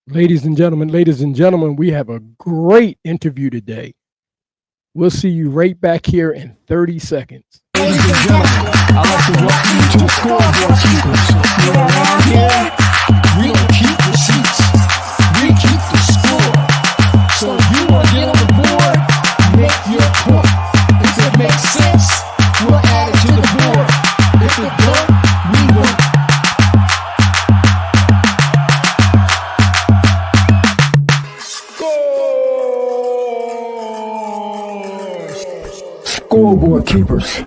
Ladies and gentlemen, we have a great interview today. We'll see you right back here in 30 seconds. Ladies and gentlemen, I'd like to welcome you to the scoreboard keepers. You're around here, we don't keep receipts, we keep the score. So if you want to get on the board, make your point. If it makes sense, we'll add it to the board. If it don't, we won't. Scoreboard keepers.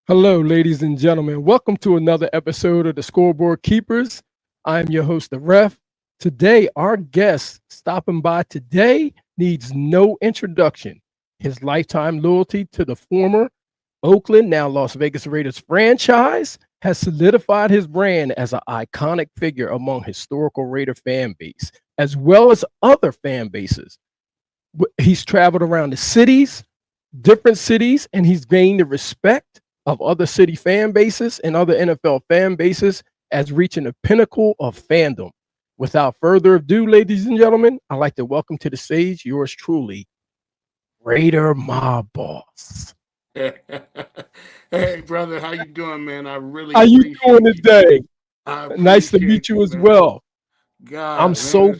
Hello, ladies and gentlemen. Welcome to another episode of the Scoreboard Keepers. I'm your host, the Ref. Today, our guest stopping by today needs no introduction. His lifetime loyalty to the former Oakland, now Las Vegas Raiders franchise has solidified his brand as an iconic figure among historical Raider fan base, as well as other fan bases. He's traveled around the different cities, and he's gained the respect of other city fan bases and other NFL fan bases as reaching the pinnacle of fandom. Without further ado, ladies and gentlemen, I'd like to welcome to the stage yours truly, Raider Mobb Boss. Hey, brother, how you doing, man? I really How you doing appreciate you. today? I Nice to meet appreciate you you, as man. well. I'm God, man, so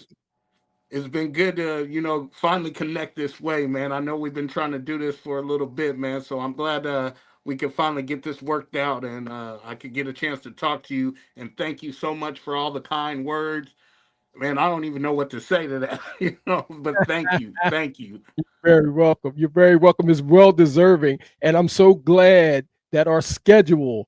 it's been good to, finally connect this way, man. I know we've been trying to do this for a little bit, man. So I'm glad we could finally get this worked out and I could get a chance to talk to you. And thank you so much for all the kind words. Man, I don't even know what to say to that, but thank you. Thank you. very welcome. You're very welcome. It's well deserving. And I'm so glad that our schedule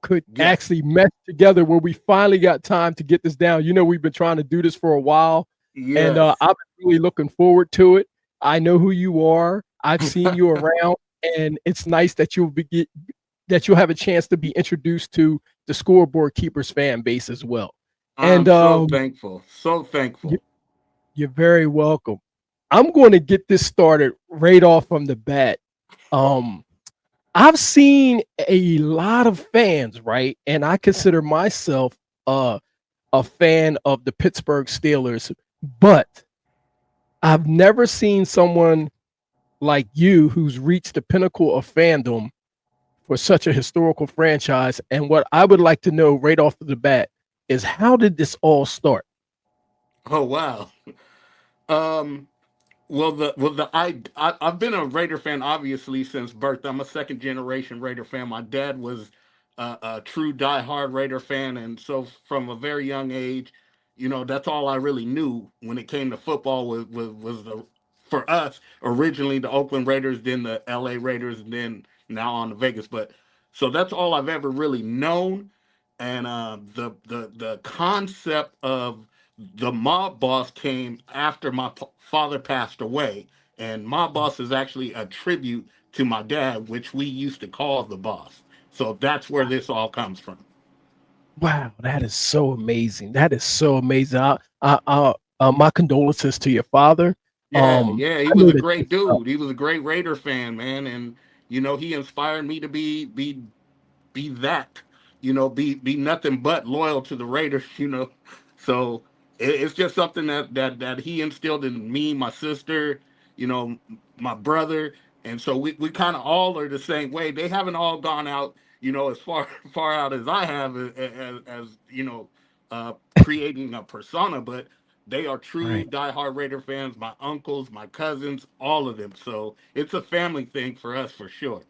could Yes. actually mesh together where we finally got time to get this down. We've been trying to do this for a while, and Yes. I've been really looking forward to it. I know who you are. I've seen you around, and it's nice that you'll have a chance to be introduced to the Scoreboard Keepers fan base as well. And I'm so thankful. So you, thankful. you're very welcome. I'm going to get this started right off from the bat. Um, I've seen a lot of fans, right? And I consider myself a fan of the Pittsburgh Steelers, but I've never seen someone like you who's reached the pinnacle of fandom for such a historical franchise. And what I would like to know right off the bat is how did this all start? Oh wow. Um I've been a Raider fan obviously since birth. I'm a second generation Raider fan. My dad was a true diehard Raider fan, and so from a very young age, that's all I really knew when it came to football was the for us originally the Oakland Raiders, then the L.A. Raiders, and then now on the Vegas. But so that's all I've ever really known, and the concept of the Mob Boss came after my father passed away, and Mob Boss is actually a tribute to my dad, which we used to call the Boss. So that's where this all comes from. Wow, that is so amazing. That is so amazing. My condolences to your father. Yeah, yeah, he I was know a that. great dude. He was a great Raider fan, man, and he inspired me to be that, be nothing but loyal to the Raiders, So it's just something that he instilled in me, my sister, you know, my brother, and so we kind of all are the same way. They haven't all gone out, as far far out as I have as creating a persona, but they are true Right. diehard Raider fans. My uncles, my cousins, all of them. So it's a family thing for us for sure.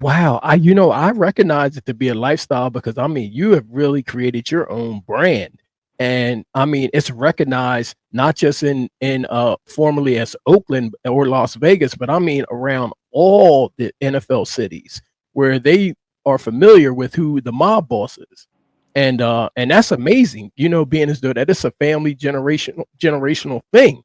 Wow. I recognize it to be a lifestyle because you have really created your own brand. And it's recognized not just in formerly as Oakland or Las Vegas, but around all the NFL cities where they are familiar with who the mob boss is. And that's amazing, being as though that it's a family generational thing.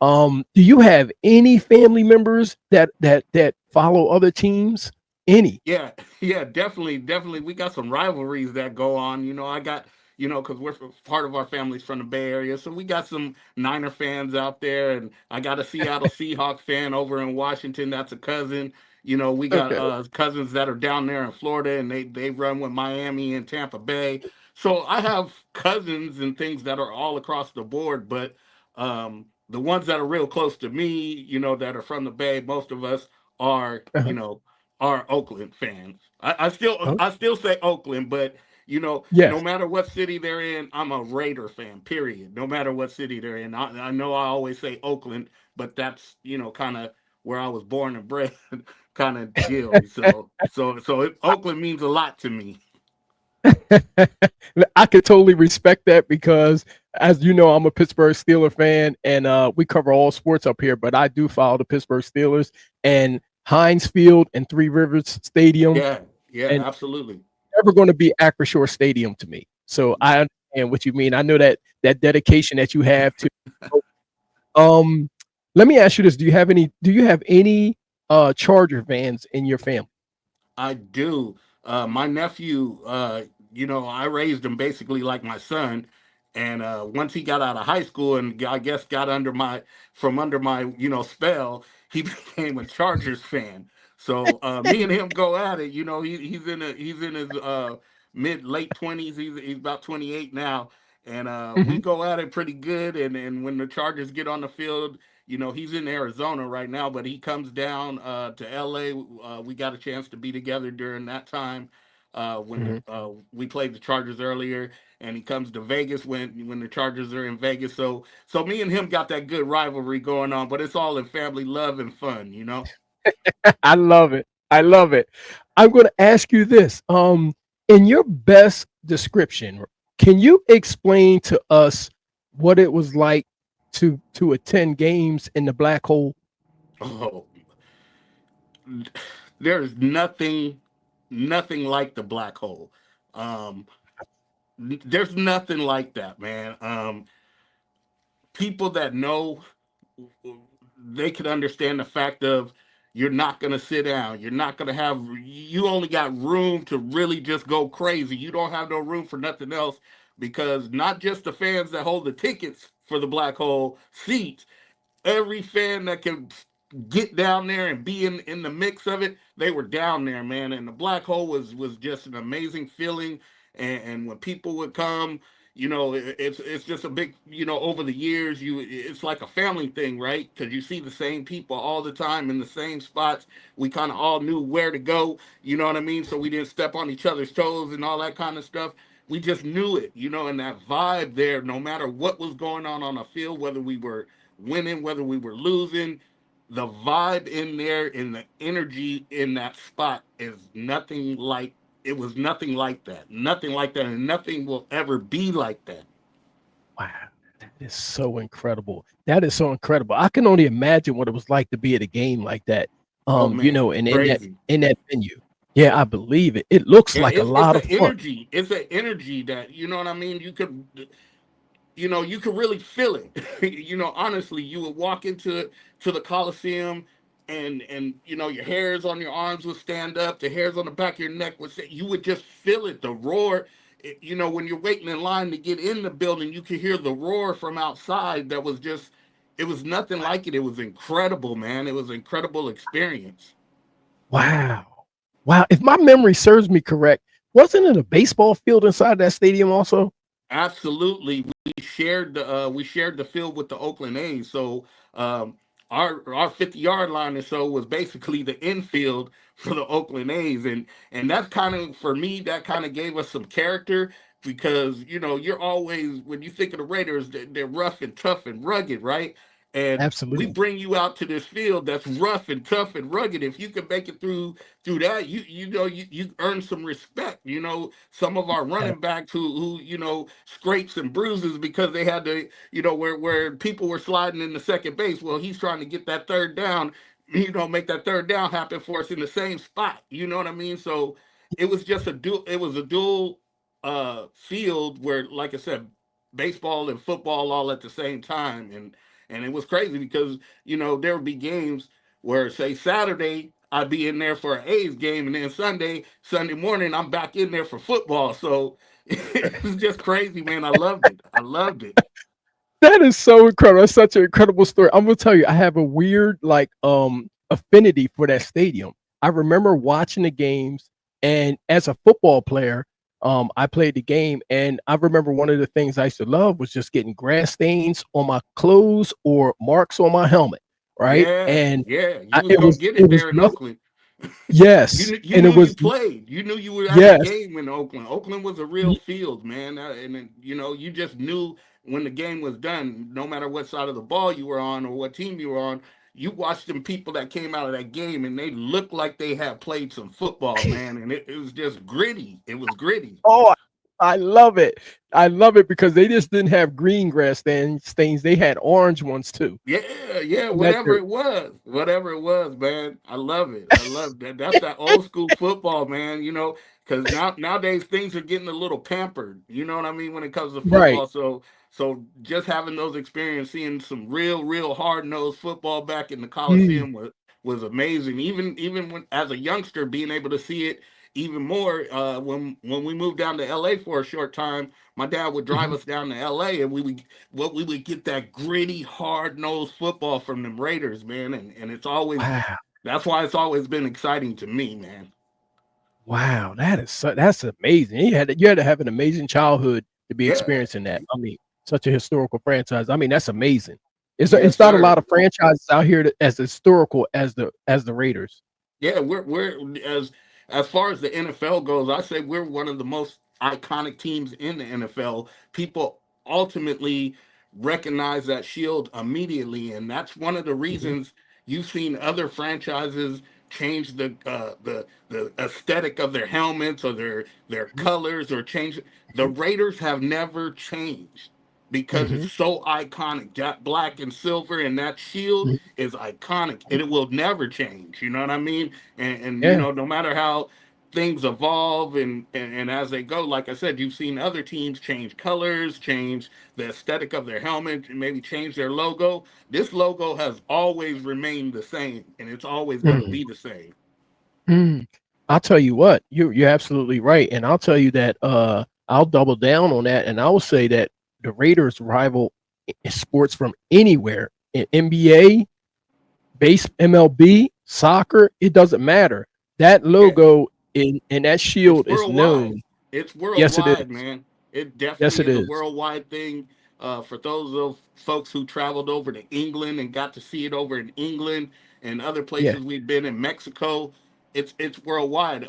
Do you have any family members that follow other teams? Any? Yeah, yeah, definitely, definitely. We got some rivalries that go on. I got, because part of our family's from the Bay Area, so we got some Niner fans out there, and I got a Seattle Seahawks fan over in Washington. That's a cousin. We got Okay. cousins that are down there in Florida, and they run with Miami and Tampa Bay. So I have cousins and things that are all across the board, but the ones that are real close to me, that are from the Bay, most of us are, Uh-huh. are Oakland fans. Oh, I still say Oakland, but no yes. matter what city they're in, I'm a Raider fan. Period. No matter what city they're in, I know I always say Oakland, but that's kind of where I was born and bred, kind of deal. Oakland means a lot to me. I could totally respect that because, as you know, I'm a Pittsburgh Steeler fan, and we cover all sports up here. But I do follow the Pittsburgh Steelers, and Heinz Field and Three Rivers Stadium, Yeah, yeah, and absolutely. never going to be Acrisure Stadium to me. So I understand what you mean. I know that dedication that you have to. Um, Let me ask you this: Do you have any Charger fans in your family? I do. My nephew, I raised him basically like my son. And once he got out of high school and I guess got under my, spell, he became a Chargers fan. So me and him go at it. He's in his mid late 20s. He's about 28 now, and we Hmm. go at it pretty good. And when the Chargers get on the field, he's in Arizona right now, but he comes down to LA. We got a chance to be together during that time when Hmm. we played the Chargers earlier, and he comes to Vegas when the Chargers are in Vegas. So me and him got that good rivalry going on, but it's all in family love and fun. I love it. I love it. I'm going to ask you this. In your best description, can you explain to us what it was like to attend games in the black hole? Oh, there's nothing like the black hole. Um, there's nothing like that, man. People that know, they could understand the fact of you're not going to sit down. You're not going to have, you only got room to really just go crazy. You don't have no room for nothing else because not just the fans that hold the tickets for the black hole seats, every fan that can get down there and be in the mix of it, they were down there, man. And the black hole was just an amazing feeling. And when people would come, it's just a big, over the years, it's like a family thing, right? Because you see the same people all the time in the same spots. We kind of all knew where to go, you know what I mean? So we didn't step on each other's toes and all that kind of stuff. We just knew it, and that vibe there, no matter what was going on the field, whether we were winning, whether we were losing, the vibe in there and the energy in that spot is nothing like it was nothing like that. Nothing like that, and nothing will ever be like that. Wow, that is so incredible. That is so incredible. I can only imagine what it was like to be at a game like that. Oh man, And crazy. in that venue. Yeah, I believe it. It looks Yeah, like a it's lot an of fun. energy. It's an energy that you know what I mean. You could really feel it. Honestly, you would walk to the Coliseum, and your hairs on your arms would stand up, the hairs on the back of your neck would say, you would just feel it, the roar. When you're waiting in line to get in the building, you could hear the roar from outside. That was just, it was nothing like it. It was incredible, man. It was an incredible experience. Wow. Wow. If my memory serves me correct, wasn't it a baseball field inside that stadium also? Absolutely, we shared the field with the Oakland A's. So our 50-yard line or so was basically the infield for the Oakland A's, and that kind of for me that kind of gave us some character because you're always when you think of the Raiders, they're rough and tough and rugged, right? And we Absolutely. bring you out to this field that's rough and tough and rugged. If you can make it through that, you earn some respect. Some of our Yeah. running backs who scrapes and bruises because they had to where people were sliding in the second base. Well, he's trying to get that third down. Make that third down happen for us in the same spot. You know what I mean? So it was just a dual. It was a dual field where, like I said, baseball and football all at the same time, and it was crazy because there would be games where say Saturday I'd be in there for an A's game, and then Sunday morning I'm back in there for football. So it was just crazy, man. I loved it. I loved it. That is so incredible. That's such an incredible story. I'm gonna tell you, I have a weird affinity for that stadium. I remember watching the games, and as a football player, I played the game, and I remember one of the things I used to love was just getting grass stains on my clothes or marks on my helmet, right? Yeah, And yeah. You was it gonna was get it it was there in nothing. Oakland. Yes, You and it knew you was played. You knew you were at the yes, game in Oakland. Oakland was a real field, man. And then, you just knew when the game was done. No matter what side of the ball you were on or what team you were on, you watched them people that came out of that game, and they looked like they had played some football, man. And it was just gritty. It was gritty. oh, I love it. I love it because they just didn't have green grass stains. They had orange ones too. Yeah, yeah, On that dirt. whatever it was, man. I love it. I love that. That's that old school football, man. Because nowadays things are getting a little pampered. You know what I mean when it comes to Right. football. So just having those experiences, seeing some real hard nosed football back in the Mm, Coliseum was amazing. Even when as a youngster, being able to see it even more. When we moved down to L.A. for a short time, my dad would drive mhm. us down to L.A. and we would get that gritty, hard nosed football from them Raiders, man. And it's always Wow. that's why it's always been exciting to me, man. Wow. That's amazing. You had to have an amazing childhood to be Yeah, experiencing that. I mean, such a historical franchise. I mean, that's amazing. yes, It's not a lot sir. of franchises out here as historical as the Raiders. Yeah, we're as far as the NFL goes, I say we're one of the most iconic teams in the NFL. People ultimately recognize that shield immediately, and that's one of the Mhm, reasons you've seen other franchises change the aesthetic of their helmets or their mhm, colors or change. The mhm, Raiders have never changed because it's mhm, so iconic. That black and silver and that shield mhm. is iconic, and it will never change. You know what I mean? And Yeah. no matter how things evolve and as they go, like I said, you've seen other teams change colors, change the aesthetic of their helmet, and maybe change their logo. This logo has always remained the same, and it's always going to Mm, be the same. mm. I'll tell you what, you're absolutely right. And I'll tell you that I'll double down on that and I will say that the Raiders rival sports from anywhere in NBA, base MLB, soccer, it doesn't matter. That Yeah, logo in that it's shield is worldwide. known. It's Yes, it worldwide, is. man. It Yes, definitely it is a is. worldwide thing. For those of folks who traveled over to England and got to see it over in England and other Yeah. places we've been in Mexico, it's worldwide.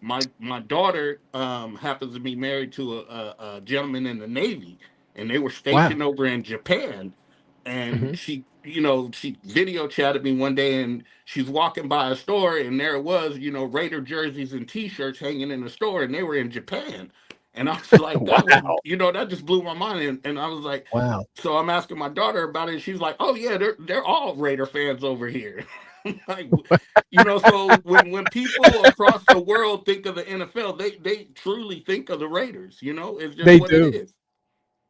My daughter happens to be married to a gentleman in the Navy, and they were Wow. stationed over in Japan, and Hmm. she video chatted me one day, and she's walking by a store, and there it was, Raider jerseys and T-shirts hanging in the store, and they were in Japan. And I was like, Wow. that just blew my mind. And I was like, Wow. so I'm asking my daughter about it, and she's like, oh yeah, they're all Raider fans over here. Like, so when people across the world think of the NFL, they truly think of the Raiders. It's just They what it do. is.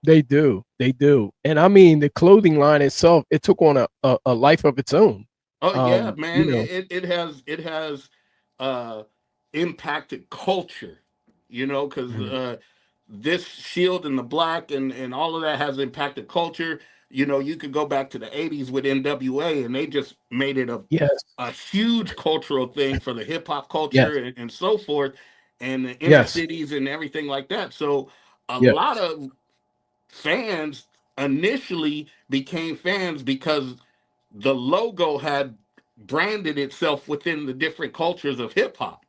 They do. They do. And I mean, the clothing line itself, it took on a life of its own. Oh yeah, You man. know. It has uh impacted culture, because Mhm. this shield and the black and all of that has impacted culture. You could go back to the 80s with NWA, and they just made it a Yes. a huge cultural thing for the hip hop culture Yes. and so forth, and the inner Yes. cities and everything like that. So a lot Yes. of fans initially became fans because the logo had branded itself within the different cultures of hip hop.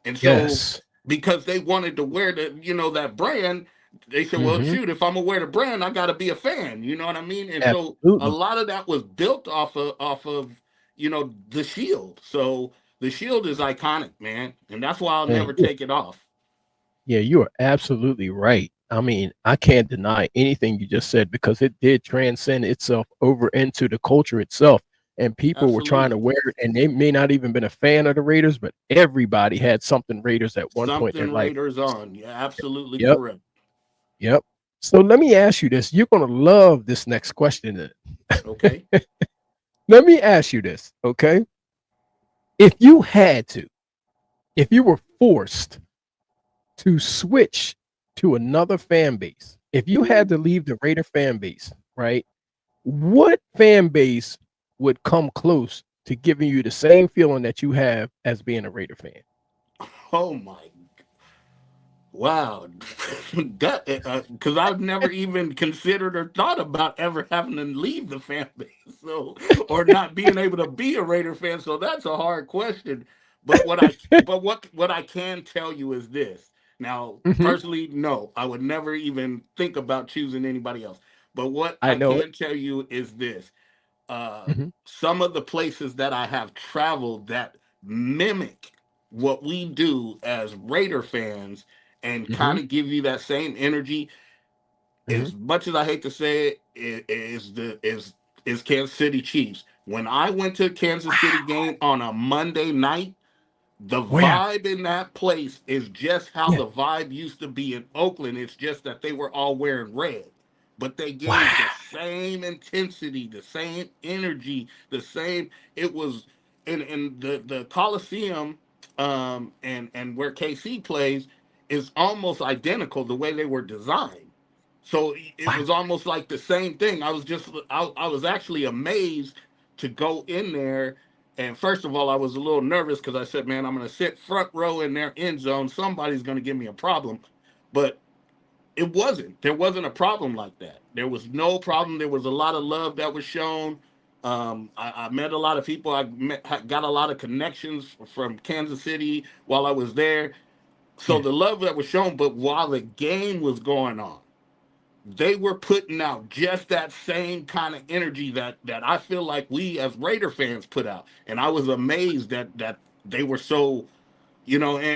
And so Yes. because they wanted to wear that brand, they said, well, Mhm. shoot, if I'm gonna wear the brand, I gotta be a fan. You know what I mean? And so a Absolutely. lot of that was built off of the shield. So the shield is iconic, man. And that's why I'll Man, never take it off. yeah, you are absolutely right. I mean, I can't deny anything you just said because it did transcend itself over into the culture itself. And people were trying to Absolutely. wear it, and they may not even been a fan of the Raiders, but everybody had something Raiders at one point in their Something life. Raiders on. Yeah, absolutely Yep, correct. yep. So let me ask you this. You're gonna love this next question. Okay. Let me ask you this, okay? If you had to, if you were forced to switch to another fan base, if you had Ooh. to leave the Raider fan base, right? What fan base would come close to giving you the same feeling that you have as being a Raider fan? Oh my, wow, that because I've never even considered or thought about ever having to leave the fan base, so or not being able to be a Raider fan. So that's a hard question. But what I can tell you is this. Now, Hmm. personally, no, I would never even think about choosing anybody else. But what I I know it. can tell you is this: Hmm. some of the places that I have traveled that mimic what we do as Raider fans and Hmm. kind of give you that same energy. Hmm. As much as I hate to say it, is Kansas City Chiefs. When I went to a Kansas City Wow. game on a Monday night, the Where? vibe in that place is just how Yeah. the vibe used to be in Oakland. It's just that they were all wearing red, but they gave the Wow. same intensity, the same energy, the same. It was in the Coliseum, and where KC plays is almost identical the way they were designed. So it Wow. was almost like the same thing. I was actually amazed to go in there. And first of all, I was a little nervous because I said, man, I'm going to sit front row in their end zone. Somebody's going to give me a problem. But it wasn't. There wasn't a problem like that. There was no problem. There was a lot of love that was shown. I met a lot of people. Got a lot of connections from Kansas City while I was there. So Yeah. the love that was shown, but while the game was going on, they were putting out just that same kind of energy that I feel like we as Raider fans put out. And I was amazed that they were so,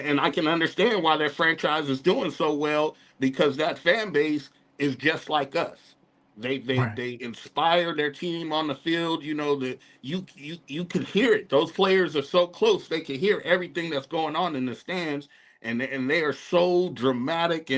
and I can understand why their franchise is doing so well because that fan base is just like us. Right. They inspire their team on the field. That you can hear it. Those players are so close; they can hear everything that's going on in the stands, and they are so dramatic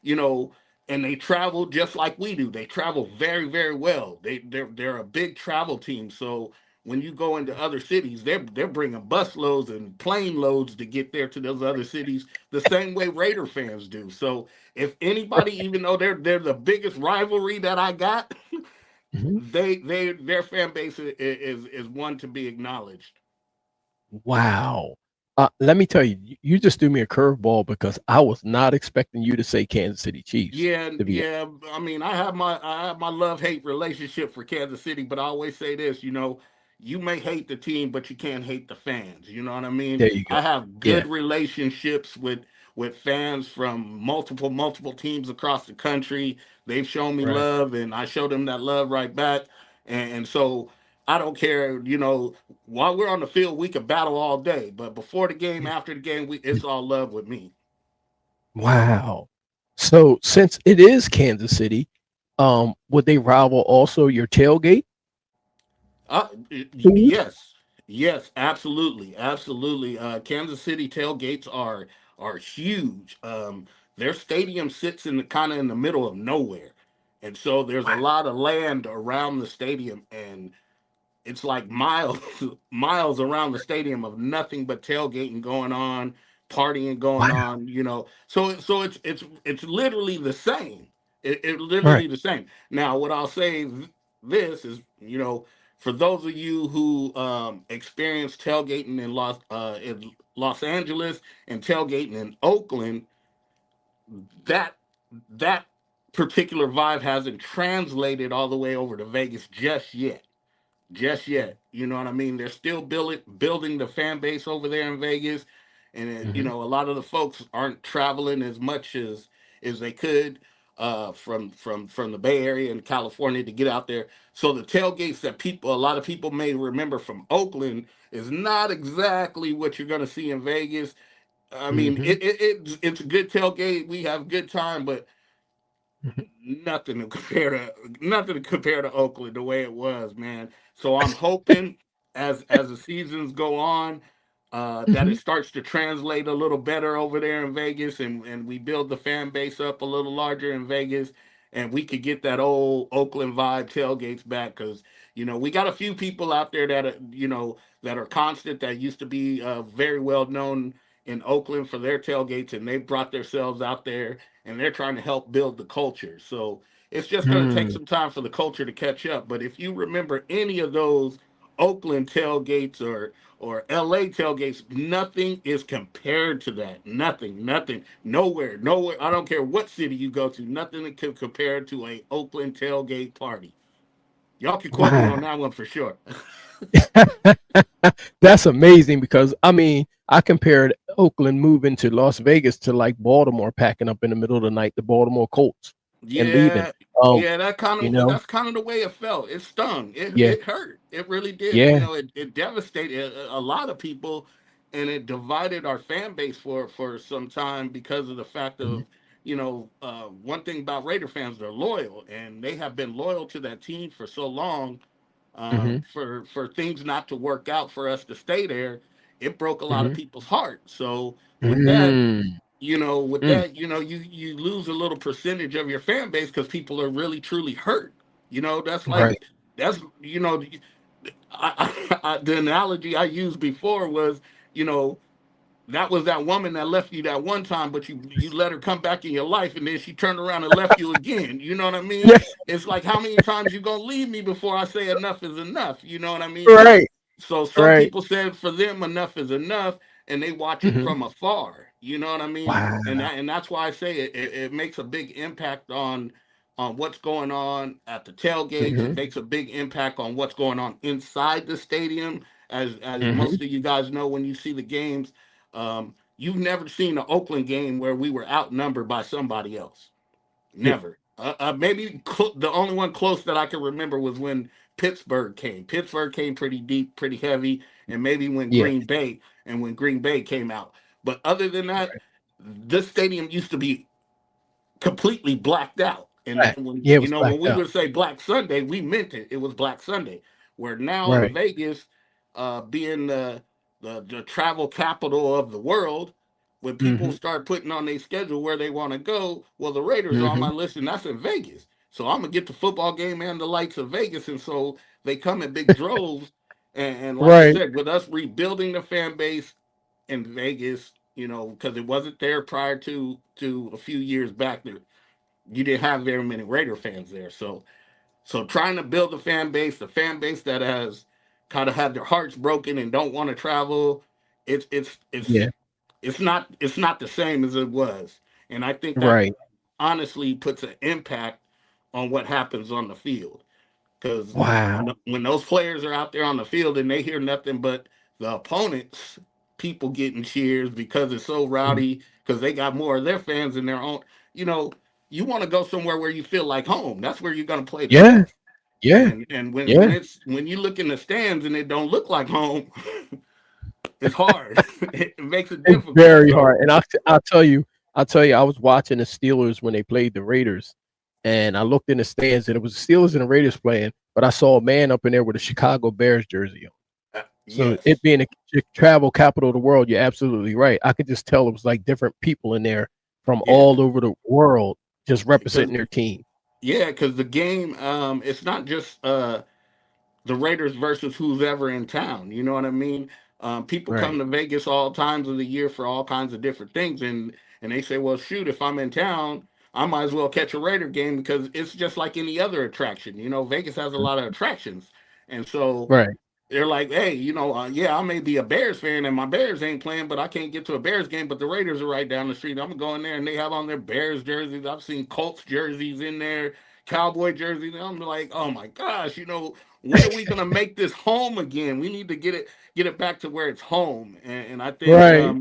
you know and they travel just like we do. They travel very very well. They're a big travel team, so when you go into other cities, they're bringing bus loads and plane loads to get there to those other cities, the same way Raider fans do. So if anybody, even though they're the biggest rivalry that I got, Mhm. their fan base is one to be acknowledged. Wow. Let me tell you, you just threw me a curveball because I was not expecting you to say Kansas City Chiefs. Yeah, To be yeah. I mean, I have my love hate relationship for Kansas City, but I always say this, you may hate the team, but you can't hate the fans. You know what I mean? there, you go. I have Yeah. good relationships with fans from multiple teams across the country. They've shown me Right. love, and I show them that love right back. And so I don't care. While we're on the field, we could battle all day, but before the game, Yeah. after the game, it's all love with me. Wow. So since it is Kansas City, would they rival also your tailgate food? Yes, yes, absolutely, absolutely. Kansas City tailgates are huge. Their stadium sits in the kind of in the middle of nowhere, and so there's a Wow. lot of land around the stadium, and it's like miles miles around the stadium of nothing but tailgating going on, partying going Wow. on. So it's literally the same. It Right. literally the same. Now, what I'll say this is, for those of you who experience tailgating in Los Angeles and tailgating in Oakland, that that particular vibe hasn't translated all the way over to Vegas just yet. You know what I mean? They're still building the fan base over there in Vegas, and Mm-hmm. a lot of the folks aren't traveling as much as they could from the Bay Area and California to get out there. So the tailgates that a lot of people may remember from Oakland is not exactly what you're going to see in Vegas. I mean, Mm-hmm. it's a good tailgate. We have a good time, but Hmm. nothing to compare to Oakland the way it was, man. So I'm hoping as the seasons go on, that Hmm. it starts to translate a little better over there in Vegas, and we build the fan base up a little larger in Vegas, and we could get that old Oakland vibe tailgates back because we got a few people out there that are constant that used to be very well known in Oakland for their tailgates, and they've brought themselves out there and they're trying to help build the culture. So it's just going to take Mm. some time for the culture to catch up. But if you remember any of those Oakland tailgates or LA tailgates, nothing is compared to that. Nothing, nothing, nowhere, nowhere. I don't care what city you go to, nothing that can compare to a Oakland tailgate party. Y'all can quote me Wow. on that one for sure. That's amazing because I mean, I compared Oakland moving to Las Vegas to like Baltimore packing up in the middle of the night, the Baltimore Colts, and leaving. Yeah, Um, yeah, you know, that's kind of the way it felt. It stung. yeah, It hurt. It really did. You yeah, know, it devastated a lot of people, and it divided our fan base for some time because of the fact mhm, of, one thing about Raider fans, they're loyal, and they have been loyal to that team for so long. mhm, For things not to work out for us to stay there, it broke a lot of mhm, people's heart. So with that, mm, mm, you lose a little percentage of your fan base because people are really truly hurt. That's like right. that's the analogy I used before was, you know, that was that woman that left you that one time, but you let her come back in your life, and then she turned around and left you again. You know what I mean? Yeah, It's like, how many times you gonna leave me before I say enough is enough? You know what I mean? right, So some right. people said for them enough is enough, and they watch it Mhm. from afar. You know what I mean? And Wow. that's why I say it makes a big impact on what's going on at the tailgates. It Mhm, makes a big impact on what's going on inside the stadium. As mhm. most of you guys know, when you see the games, you've never seen an Oakland game where we were outnumbered by somebody else. Yeah, Never. Maybe the only one close that I can remember was when Pittsburgh came. Pittsburgh came pretty deep, pretty heavy, and maybe yeah, when Green Bay came out. But other than that, this stadium used to be completely blacked out. And black. when Yeah, it was when blacked we out. would say Black Sunday, we meant it. It was Black Sunday. Where now in Right. Vegas, being the travel capital of the world, when people Mhm, start putting on their schedule where they want to go, well, the Raiders are on my mhm. list, and that's in Vegas. So I'm gonna get the football game and the lights of Vegas, and so they come in big droves. And like I Right. said, with us rebuilding the fan base in Vegas, because it wasn't there prior to a few years back. There, you didn't have very many Raider fans there. So trying to build the fan base that has kind of had their hearts broken and don't want to travel, it's it's Yeah. it's it's not the same as it was. And I think that Right. honestly puts an impact on what happens on the field. Because Wow. when those players are out there on the field and they hear nothing but the opponents, people getting cheers because it's so Mhm. rowdy, because they got more of their fans in their own, you know, you want to go somewhere where you feel like home. That's where you're gonna play the Yeah, best. yeah, And yeah. when you look in the stands and it don't look like home, it's hard. It makes it It's difficult. very So hard, and I'll tell you, I was watching the Steelers when they played the Raiders, and I looked in the stands, and it was the Steelers and the Raiders playing, but I saw a man up in there with a Chicago Bears jersey on. So it yes, being a travel capital of the world, you're absolutely right. I could just tell it was like different people in there from yeah, all over the world just because representing their team. the game, it's not just the Raiders versus who's ever in town. You know what I mean? People come Right. to Vegas all times of the year for all kinds of different things, and they say, well, shoot, if I'm in town, I might as well catch a Raider game because it's just like any other attraction. Vegas has a lot of attractions, and so Right. they're like, hey, yeah, I may be a Bears fan and my Bears ain't playing, but I can't get to a Bears game. But the Raiders are right down the street. I'm gonna go in there and they have on their Bears jerseys. I've seen Colts jerseys in there, Cowboy jerseys. And I'm like, oh my gosh, when are we gonna make this home again? We need to get it back to where it's home. And I think, Right.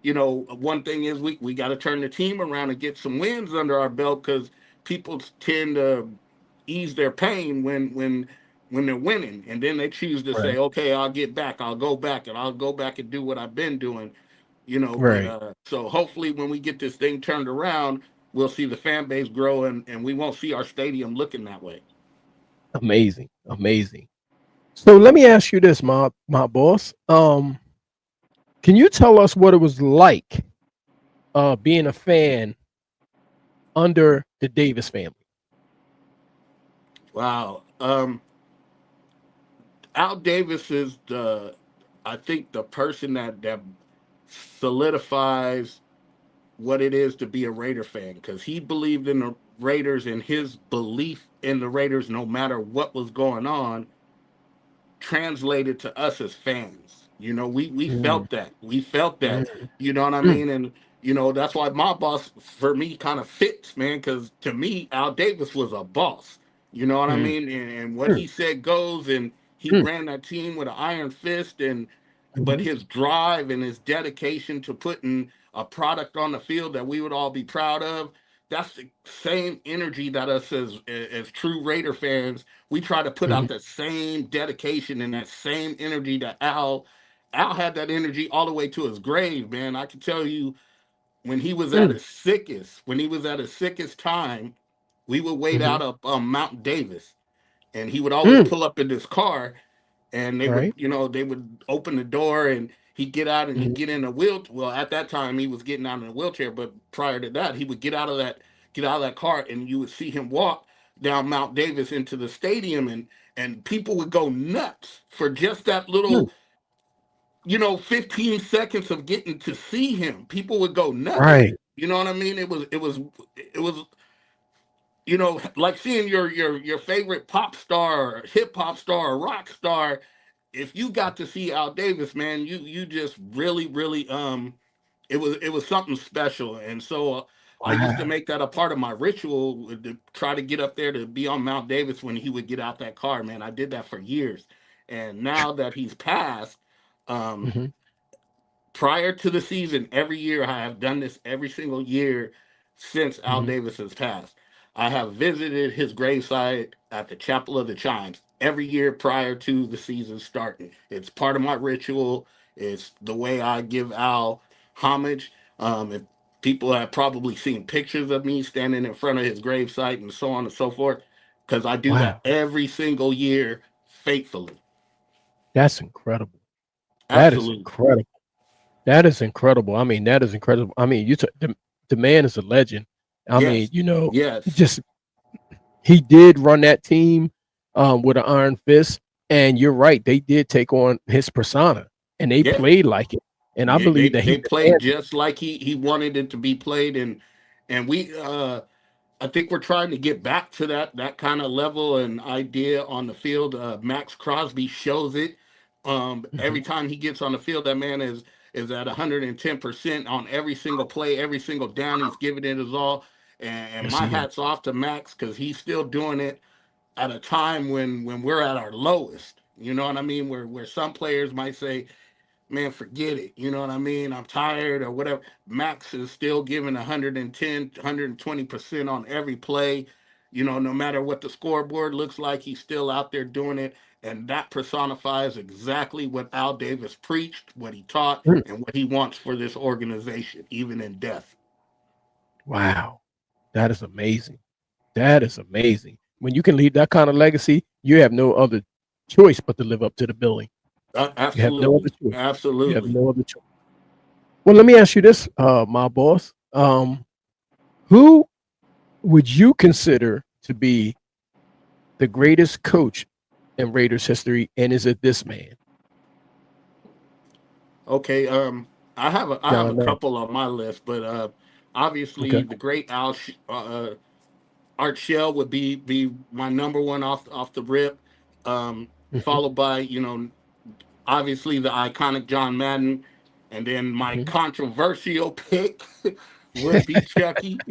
one thing is we got to turn the team around and get some wins under our belt because people tend to ease their pain when they're winning, and then they choose to say, Right. "Okay, I'll go back, and I'll go back and do what I've been doing." But Right. so hopefully, when we get this thing turned around, we'll see the fan base grow, and we won't see our stadium looking that way. Amazing. Amazing. So let me ask you this, my boss. Can you tell us what it was like being a fan under the Davis family? Wow. Al Davis is I think, the person that solidifies what it is to be a Raider fan because he believed in the Raiders and his belief in the Raiders, no matter what was going on, translated to us as fans. We mm, felt that. We felt that. mm, You know what I mm, mean? And that's why my boss for me kind of fits, man. Because to me, Al Davis was a boss. You know what I mm, mean? And what mm, he said goes. And he mm, ran that team with an iron fist. And but mhm, his drive and his dedication to putting a product on the field that we would all be proud of, that's the same energy that us as true Raider fans, we try to put out mhm, that same dedication and that same energy that Al had that energy all the way to his grave, man. I can tell you when he was at mm, his sickest, when he was at his sickest time, we would wait mhm, out up Mount Davis, and he would always mm, pull up in this car, and right. they would open the door, and he'd get out and he'd Mhm, get in a wheel. Well, at that time he was getting out in a wheelchair, but prior to that, he would get out of that car, and you would see him walk down Mount Davis into the stadium, and people would go nuts for just that mm, little 15 seconds of getting to see him. People would go nuts. right. You know what I mean? It was like seeing your favorite pop star, or hip hop star, or rock star. If you got to see Al Davis, man, you just really, really it was something special. And so I used to Wow. make that a part of my ritual to try to get up there to be on Mount Davis when he would get out that car, man. I did that for years. And now that he's passed, um Mhm, prior to the season, every year I have done this every single year since Al mhm, Davis has passed. I have visited his gravesite at the Chapel of the Chimes every year prior to the season starting. It's part of my ritual. It's the way I give Al homage. If people have probably seen pictures of me standing in front of his gravesite and so on and so forth, because I do that wow. every single year faithfully. That's incredible. That is Absolutely. incredible. That is incredible. I mean, that is incredible. I mean, the man is a legend. I mean, Yes. Yes. just he did run that team with an iron fist, and you're right. They did take on his persona, and they Yeah. played like it. And I Yeah, they believe that he they played demanded. just like he wanted it to be played, and we I think we're trying to get back to that kind of level and idea on the field. Max Crosby shows it. Every Mhm. time he gets on the field, that man is at 110% on every single play, every single down. He's giving it his all, and Yes, my he is. hats off to Max because he's still doing it at a time when we're at our lowest. You know what I mean? Where some players might say, man, forget it. You know what I mean? I'm tired or whatever. Max is still giving 110, 120% on every play. No matter what the scoreboard looks like, he's still out there doing it. And that personifies exactly what Al Davis preached, what he taught, Mm, and what he wants for this organization, even in death. wow, that is amazing. That is amazing. When you can leave that kind of legacy, you have no other choice but to live up to the billing. You have no other Absolutely. choice. You have Absolutely. no other choice. Well, let me ask you this, my boss. Who would you consider to be the greatest coach in Raiders history, and is it this man, Okay, I have a John Madden? couple on my list, but obviously Okay. the great Art Shell would be my number one off the rip, Mhm, followed by obviously the iconic John Madden, and then my mhm. controversial pick would be Chucky.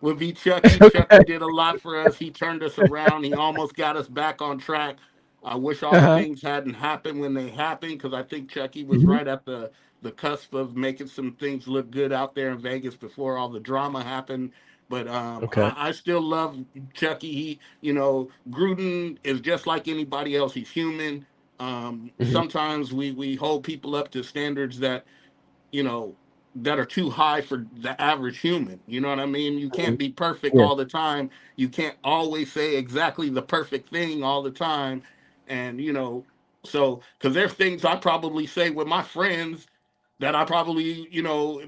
would be Chucky. Chucky Okay. did a lot for us. He turned us around. He almost got us back on track. I wish all the Uh-huh. things hadn't happened when they happened because I think Chucky was Mhm. right at the cusp of making some things look good out there in Vegas before all the drama happened. But Okay. I still love Chucky. Gruden is just like anybody else. He's human. Mhm. Sometimes we hold people up to standards you know that are too high for the average human. You know what I mean? You can't Mhm. be perfect Yeah. all the time. You can't always say exactly the perfect thing all the time. And so because there's things I probably say with my friends that I probably,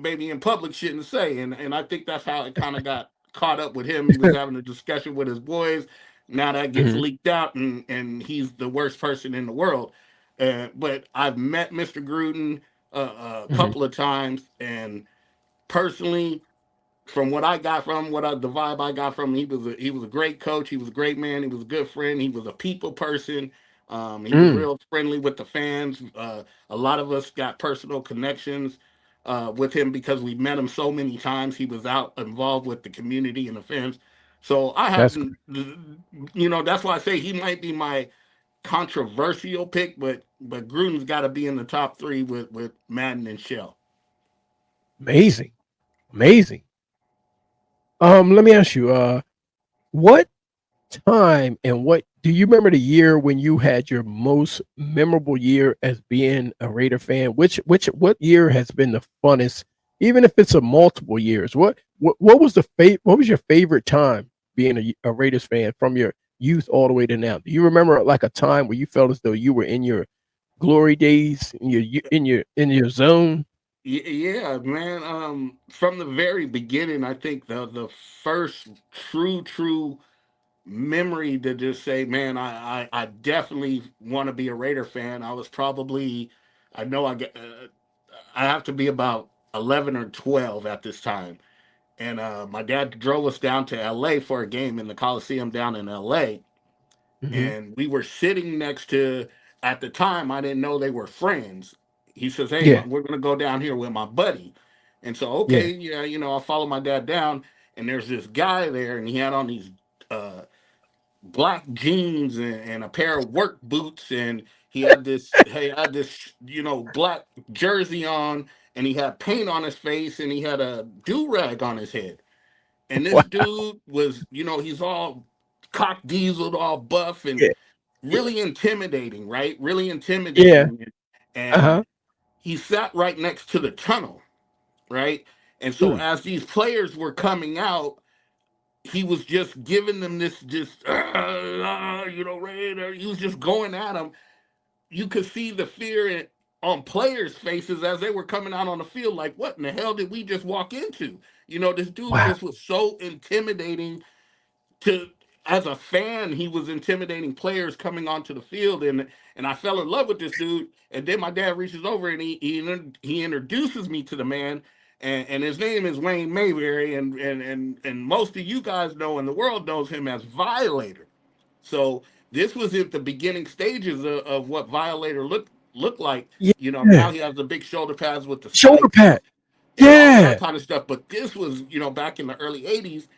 maybe in public shouldn't say. And I think that's how it kind of got caught up with him. He was having a discussion with his boys. Now that gets Mhm. leaked out, and he's the worst person in the world. But I've met Mr. Gruden a Mhm. couple of times, and personally, from what I got from the vibe I got from him, he was a great coach. He was a great man. He was a good friend. He was a people person. He was Mm, real friendly with the fans. A lot of us got personal connections with him because we met him so many times. He was out involved with the community and the fans. So I that's haven't, that's why I say he might be my controversial pick, but Gruden's got to be in the top three with Madden and Shell. amazing. Amazing. Let me ask you, what time and what do you remember the year when you had your most memorable year as being a Raider fan? Which what year has been the funnest, even if it's a multiple years? What was what was your favorite time being a Raiders fan from your youth all the way to now? Do you remember like a time where you felt as though you were in your glory days, in your zone? Yeah, man. From the very beginning, I think the first true memory to just say, man, I definitely want to be a Raider fan. I was probably, I know I have to be about 11 or 12 at this time, and my dad drove us down to L.A. for a game in the Coliseum down in L.A. Hmm. And we were sitting next to. At the time, I didn't know they were friends. He says, "Hey, Yeah, we're gonna go down here with my buddy," and so okay, yeah. yeah, I follow my dad down, and there's this guy there, and he had on these uh, black jeans and a pair of work boots, and he had this black jersey on, and he had paint on his face, and he had a do rag on his head. And this Wow. dude was, he's all cock dieseled, all buff, and Yeah, really intimidating, right? Really yeah. intimidating. Uh huh. And he sat right next to the tunnel, right? And so Mm. as these players were coming out, he was just giving them this just Raider. He was just going at them. You could see the fear on players' faces as they were coming out on the field, like, what in the hell did we just walk into? This dude Wow. just was so intimidating to as a fan. He was intimidating players coming onto the field, and I fell in love with this dude. And then my dad reaches over and he introduces me to the man, and his name is Wayne Mayberry, and most of you guys know, and the world knows him as Violator. So this was at the beginning stages of what Violator looked like. Now Yeah. he has the big shoulder pads with the Shoulder spikes pad. and all of that Yeah. kind of stuff. But this was, back in the early '80s,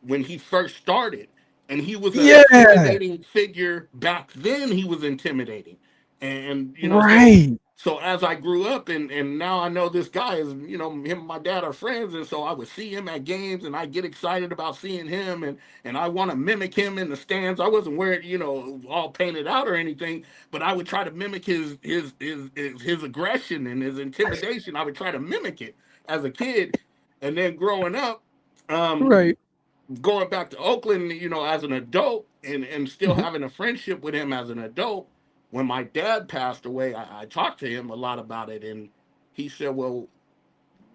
when he first started, and he was an Yeah. intimidating figure back then. He was intimidating, and Right. so as I grew up, and now I know this guy is, him and my dad are friends, and so I would see him at games, and I get excited about seeing him, and I want to mimic him in the stands. I wasn't wearing, all painted out or anything, but I would try to mimic his aggression and his intimidation. I would try to mimic it as a kid, and then growing up, um, Right. going back to Oakland, as an adult, and still Mhm. having a friendship with him as an adult. When my dad passed away, I talked to him a lot about it, and he said, "Well,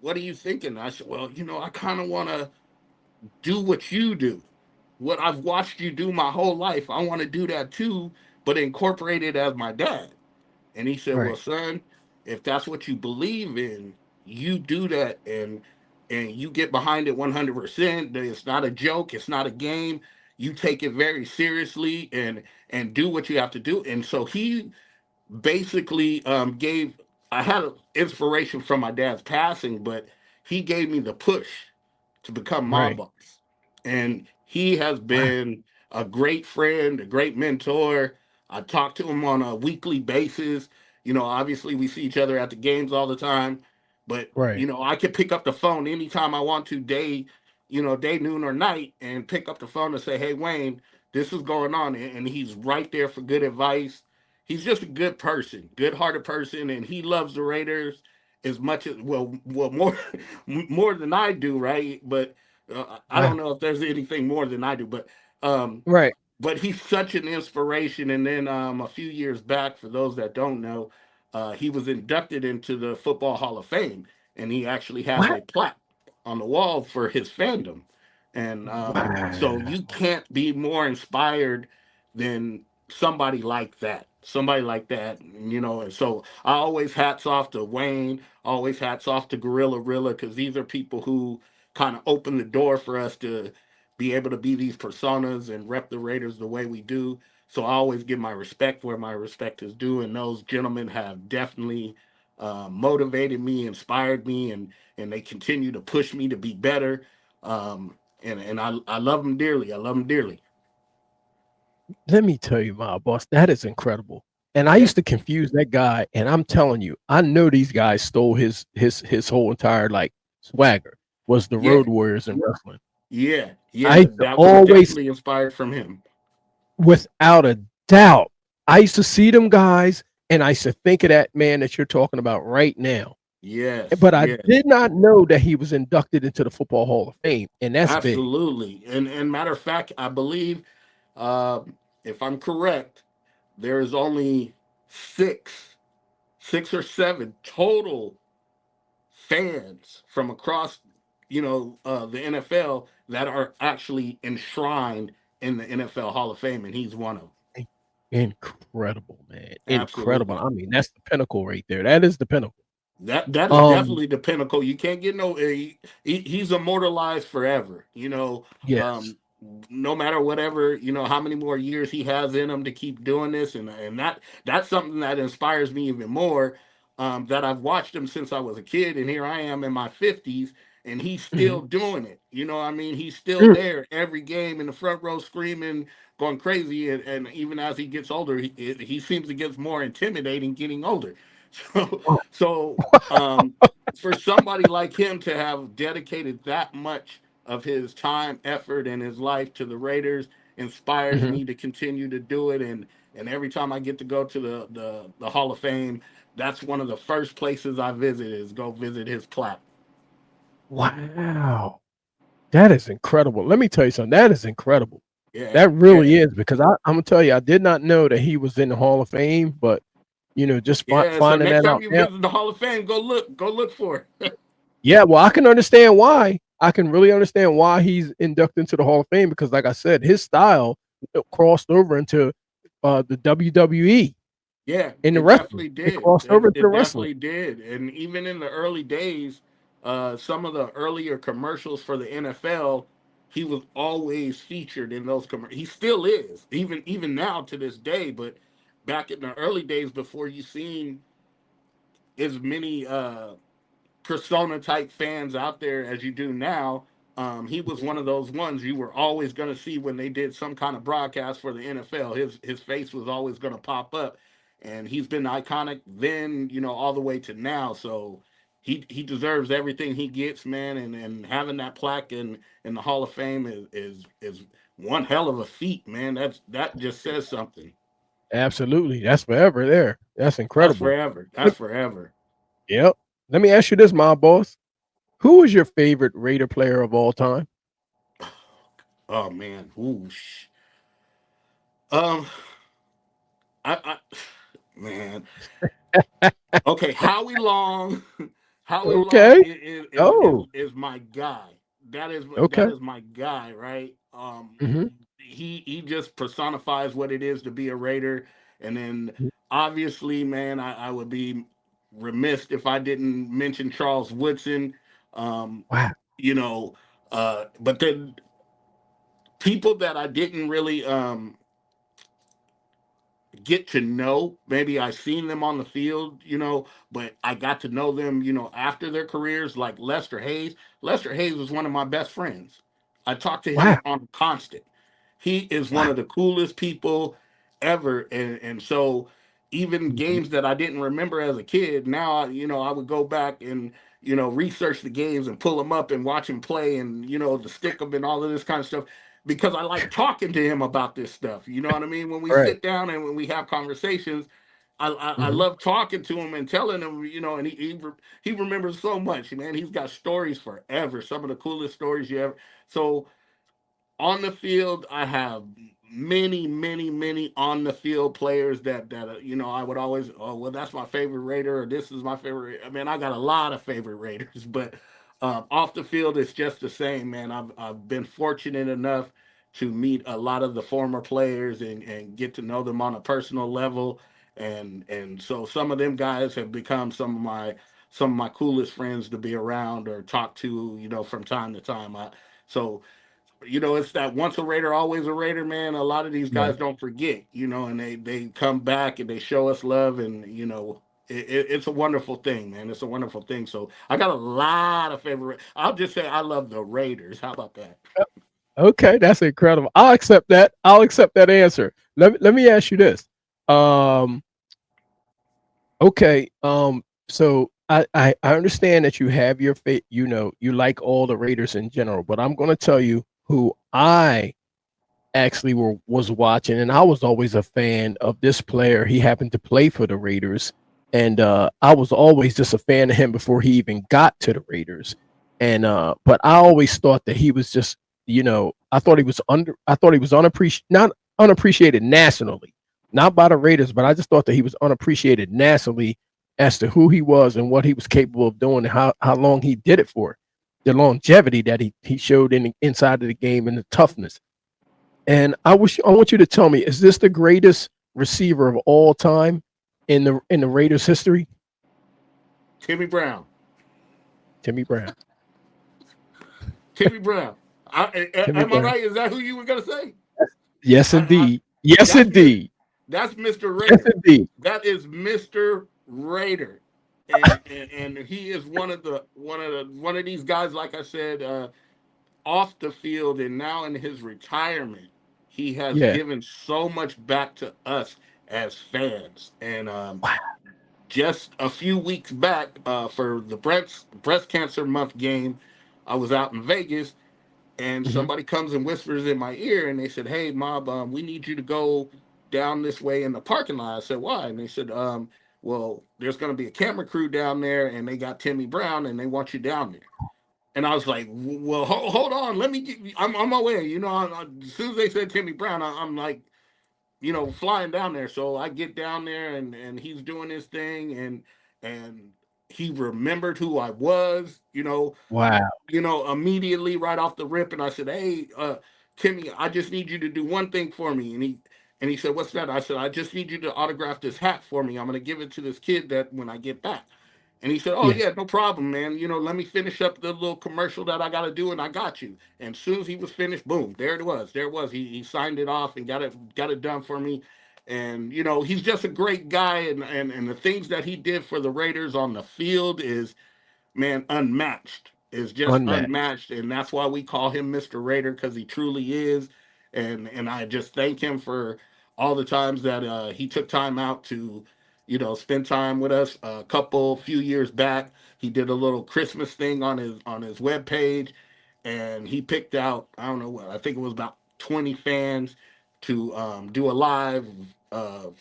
what are you thinking?" I said, "Well, I kind of want to do what you do, what I've watched you do my whole life. I want to do that too, but incorporate it as my dad." And he said, "Well, Right. son, if that's what you believe in, you do that, and you get behind it 100%. It's not a joke. It's not a game. You take it very seriously, and do what you have to do." And so he basically gave. I had an inspiration from my dad's passing, but he gave me the push to become Mobb Right. Boss. And he has Wow. been a great friend, a great mentor. I talk to him on a weekly basis. Obviously we see each other at the games all the time, but Right. I can pick up the phone anytime I want to, day, noon, or night, and pick up the phone and say, "Hey, Wayne, this is going on," and he's right there for good advice. He's just a good person, good-hearted person, and he loves the Raiders as much as, well, more more than I do, right? But I Wow. don't know if there's anything more than I do, um, Right. but he's such an inspiration. And then a few years back, for those that don't know, he was inducted into the Football Hall of Fame, and he actually has What? a plaque on the wall for his fandom. And so you Wow. can't be more inspired than somebody like that, and so I always hats off to Wayne, always hats off to Gorilla Rilla, because these are people who kind of open the door for us to be able to be these personas and rep the Raiders the way we do. So I always give my respect where my respect is due, and those gentlemen have definitely motivated me, inspired me, and they continue to push me to be better. And I love them dearly. I love them dearly. Let me tell you, my boss, that is incredible. And I Yeah, used to confuse that guy, and I'm telling you, I know these guys stole his whole entire like swagger was the yeah, Road Warriors in wrestling. yeah, I yeah. used to That was always, definitely inspired from him. without a doubt, I used to see them guys, and I used to think of that man that you're talking about right now. Yes, But I yes. did not know that he was inducted into the Football Hall of Fame, and that's big. Absolutely. And matter of fact, I believe, uh, if I'm correct, there is only six, 6 or 7 total fans from across, the NFL that are actually enshrined in the NFL Hall of Fame, and he's one of them. Incredible, man. Incredible. Absolutely. I mean, that's the pinnacle right there. That is the pinnacle. That is Um, definitely the pinnacle. You can't get no. He's immortalized forever. yes. No matter whatever, how many more years he has in him to keep doing this, and that's something that inspires me even more. That I've watched him since I was a kid, and here I am in my 50s, and he's Mhm. still doing it. I mean, he's still Mm. there every game in the front row, screaming, going crazy, and even as he gets older, he seems to get more intimidating getting older. So, Oh, so um, for somebody like him to have dedicated that much of his time, effort, and his life to the Raiders inspires mhm. me to continue to do it. And every time I get to go to the Hall of Fame, that's one of the first places I visit is go visit his plaque. Wow. That is incredible. Let me tell you something. That is incredible. Yeah, That yeah, really is because I'm gonna tell you, I did not know that he was in the Hall of Fame, but just yeah. So finding next that time out you now. visit the Hall of Fame, go look for it. Yeah, well, I can understand why. I can really understand why he's inducted into the Hall of Fame because, like I said, his style crossed over into the WWE Yeah, in the it wrestling. definitely It did. crossed over into the It wrestling. definitely did. And even in the early days, some of the earlier commercials for the NFL, he was always featured in those commercials. He still is, even now to this day. But back in the early days, before you seen as many persona type fans out there as you do now. He was one of those ones you were always going to see when they did some kind of broadcast for the NFL. His face was always going to pop up, and he's been iconic then, all the way to now. So he deserves everything he gets, man. And having that plaque in the Hall of Fame is one hell of a feat, man. That just says something. Absolutely, that's forever there. That's That's incredible. forever. That's Let- forever. Yep. Let me ask you this, my boss. Who is your favorite Raider player of all time? Oh man, whoosh. Um, I man. Okay, Howie Long. Howie Long Okay. is Oh, is my guy. That okay. is my guy, right? Hmm. He just personifies what it is to be a Raider, and then obviously, man, I would be remiss if I didn't mention Charles Woodson. Um, Wow. you know, but then people that I didn't really get to know. Maybe I seen them on the field, but I got to know them, after their careers, like Lester Hayes. Lester Hayes was one of my best friends. I talked to Wow. him on constant. He is one Wow. of the coolest people ever, and so even Mhm. games that I didn't remember as a kid, now I would go back and research the games and pull them up and watch him play and to stick them and all of this kind of stuff because I like talking to him about this stuff. You know what I mean? When we Right. sit down and when we have conversations, I Mhm. love talking to him and telling him, and he remembers so much, man. He's got stories forever. Some of the coolest stories you ever. So on the field, I have many, many, many on the field players that I would always, oh well, that's my favorite Raider, or this is my favorite. I mean, I got a lot of favorite Raiders, but off the field, it's just the same, man. I've been fortunate enough to meet a lot of the former players and get to know them on a personal level, and so some of them guys have become some of my coolest friends to be around or talk to, from time to time. So it's that once a Raider, always a Raider, man. A lot of these Right. guys don't forget, and they come back and they show us love, and it's a wonderful thing, man. It's a wonderful thing. So I got a lot of favorite. I'll just say I love the Raiders. How about that? Okay, that's incredible. I'll accept that. I'll accept that answer. Let me ask you this. Um, okay. So I understand that you have your fate. You like all the Raiders in general, but I'm going to tell you who I actually was watching, and I was always a fan of this player. He happened to play for the Raiders, and I was always just a fan of him before he even got to the Raiders. And but I always thought that he was just, I thought he was not unappreciated nationally, not by the Raiders, but I just thought that he was unappreciated nationally as to who he was and what he was capable of doing and how long he did it for, the longevity that he showed inside of the game and the toughness. And I want you to tell me, is this the greatest receiver of all time in the Raiders history? Timmy Brown. Timmy Brown. Timmy Brown. Timmy Am I Brown. right? Is that who you were gonna say? Yes, I indeed. Yes, that's Miss indeed. that's Mr. Yes, Raider. indeed. That is Mr. Raider. And he is one of these guys, like I said, off the field and now in his retirement, he has Yeah. given so much back to us as fans. And Wow. just a few weeks back, for the breast cancer month game, I was out in Vegas, and Hmm. somebody comes and whispers in my ear, and they said, "Hey, Mob, we need you to go down this way in the parking lot." I said, "Why?" And they said, "Well, there's going to be a camera crew down there, and they got Timmy Brown, and they want you down there." And I was like, "Well, hold on, let me get. I'm on my way." As soon as they said Timmy Brown, I'm like, flying down there. So I get down there, and he's doing his thing, and he remembered who I was. Wow. Immediately right off the rip, and I said, "Hey, Timmy, I just need you to do one thing for me." And he said, "What's that?" I said, "I just need you to autograph this hat for me. I'm gonna give it to this kid that when I get back." And he said, "Oh Yes. yeah, no problem, man. Let me finish up the little commercial that I got to do, and I got you." And as soon as he was finished, boom, there it was. There it was. He signed it off and got it done for me. And he's just a great guy, and the things that he did for the Raiders on the field is, man, unmatched. Is just Unmatched. unmatched, and that's why we call him Mr. Raider, because he truly is. And I just thank him for all the times that he took time out to, spend time with us. A few years back, he did a little Christmas thing on his web page, and he picked out, I don't know what, I think it was about 20 fans to do a live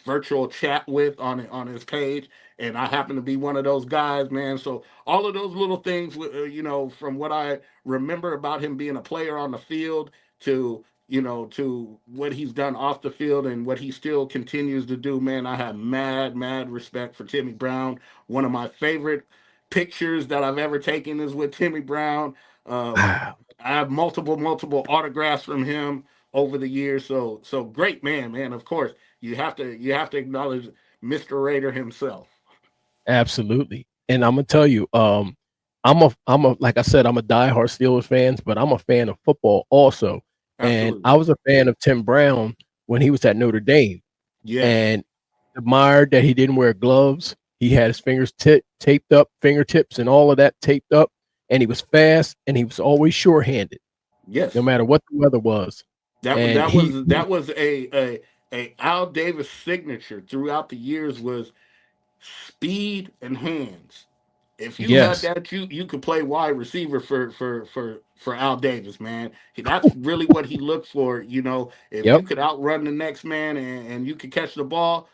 virtual chat with on his page, and I happen to be one of those guys, man. So all of those little things, from what I remember about him being a player on the field to to what he's done off the field and what he still continues to do, man. I have mad respect for Timmy Brown. One of my favorite pictures that I've ever taken is with Timmy Brown. Um, Wow. I have multiple autographs from him over the years. So great man, man. Of course, you have to acknowledge Mr. Raider himself. Absolutely. And I'm gonna tell you, I'm a like I said, I'm a diehard Steelers fans, but I'm a fan of football also. And Absolutely. I was a fan of Tim Brown when he was at Notre Dame, Yes. and admired that he didn't wear gloves. He had his fingers taped up, fingertips and all of that taped up, and he was fast and he was always sure-handed, no Yes. matter what the weather was. That was And that he, was he that was a Al Davis signature throughout the years was speed and hands. If you had yes, that, you could play wide receiver for Al Davis, man. That's really what he looked for. If yep, you could outrun the next man, and you could catch the ball,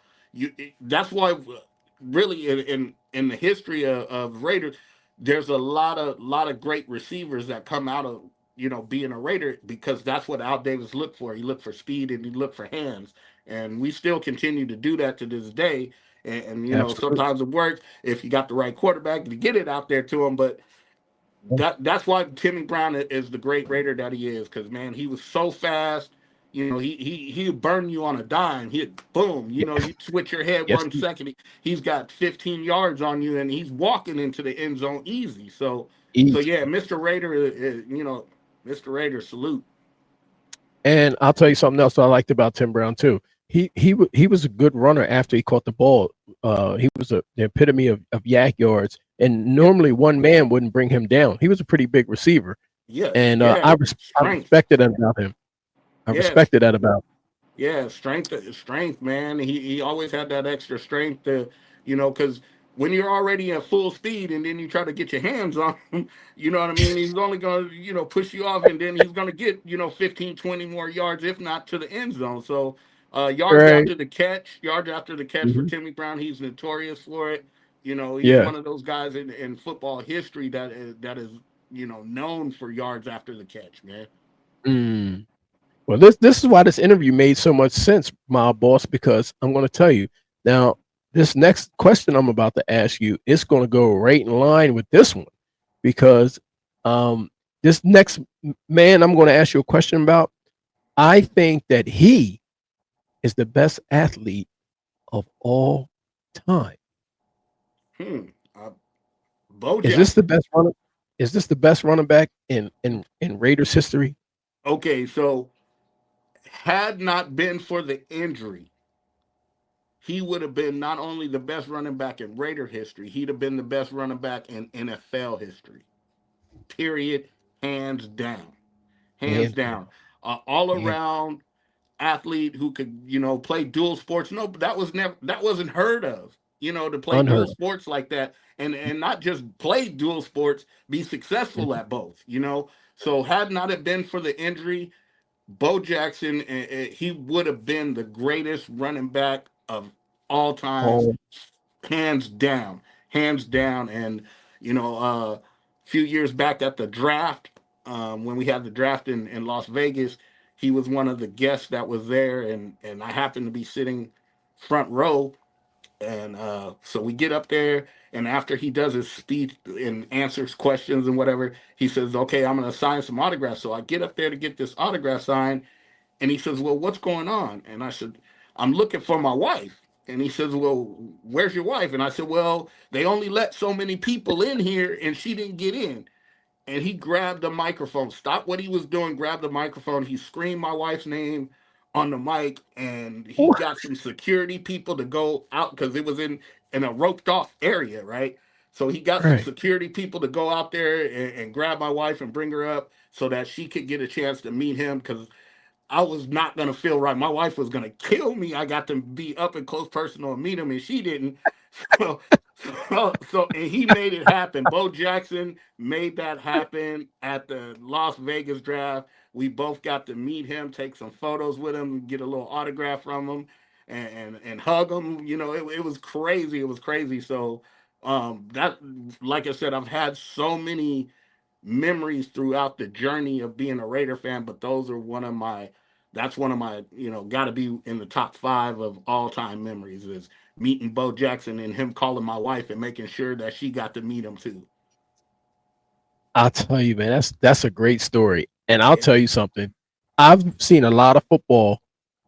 that's why really in the history of Raiders, there's a lot of great receivers that come out of being a Raider, because that's what Al Davis looked for. He looked for speed and he looked for hands, and we still continue to do that to this day. And absolutely. sometimes it works if you got the right quarterback to get it out there to him. But that's why Timmy Brown is the great Raider that he is, because man, he was so fast. He'd burn you on a dime. He'd boom. You switch your head Yes, 1 second. He's got 15 yards on you, and he's walking into the end zone easy. So easy. yeah, Mr. Raider is Mr. Raider salute. And I'll tell you something else I liked about Tim Brown too. He was a good runner after he caught the ball. He was the epitome of yak yards, and Yeah. normally one man wouldn't bring him down. He was a pretty big receiver, Yes. and Yeah. I Strength. respected that about him. I Yes. respected that about Yeah, strength, man. He always had that extra strength to, because when you're already at full speed and then you try to get your hands on him, you know what I mean? He's only going to, push you off, and then he's going to get, 15, 20 more yards, if not to the end zone. So, right. yards after the catch for Hmm. Timmy Brown, he's notorious for it. He's Yeah. one of those guys in football history that is, known for yards after the catch, man. Mm. Well, this is why this interview made so much sense, my boss, because I'm going to tell you now. This next question I'm about to ask you is going to go right in line with this one because um, this next man I'm going to ask you a question about, I think that he is the best athlete of all time. Hmm. Uh, Bo Is this the Jackson. best runner? Is this the best running back in Raiders history? Okay, so had not been for the injury, he would have been not only the best running back in Raider history, he'd have been the best running back in NFL history. Period. Hands down. Hands Hands down. down. All Hands around athlete who could, play dual sports. No, that wasn't heard of. To play dual unheard of. sports like that, and not just play dual sports, be successful Mhm. at both. So had not it been for the injury, Bo Jackson, he would have been the greatest running back of all time, Oh, hands down, hands down. And a few years back at the draft, when we had the draft in Las Vegas, he was one of the guests that was there, and I happened to be sitting front row, and so we get up there, and after he does his speech and answers questions and whatever, he says, "Okay, I'm going to sign some autographs." So I get up there to get this autograph signed, and he says, "Well, what's going on?" And I said, "I'm looking for my wife." And he says, "Well, where's your wife?" And I said, "Well, they only let so many people in here, and she didn't get in." And he grabbed the microphone, stopped what he was doing, grabbed the microphone. He screamed my wife's name on the mic, and he got some security people to go out because it was in a roped off area, right? So he got some right. security people to go out there and grab my wife and bring her up so that she could get a chance to meet him, because I was not gonna feel right. My wife was gonna kill me. I got to be up and close personal and meet him, and she didn't. So, and he made it happen. Bo Jackson made that happen at the Las Vegas draft. We both got to meet him, take some photos with him, get a little autograph from him, and hug him. It was crazy. It was crazy. So that, like I said, I've had so many memories throughout the journey of being a Raider fan, but those are one of my, got to be in the top five of all time memories, is meeting Bo Jackson and him calling my wife and making sure that she got to meet him too. I'll tell you, man, that's a great story. And I'll Yeah. tell you something. I've seen a lot of football,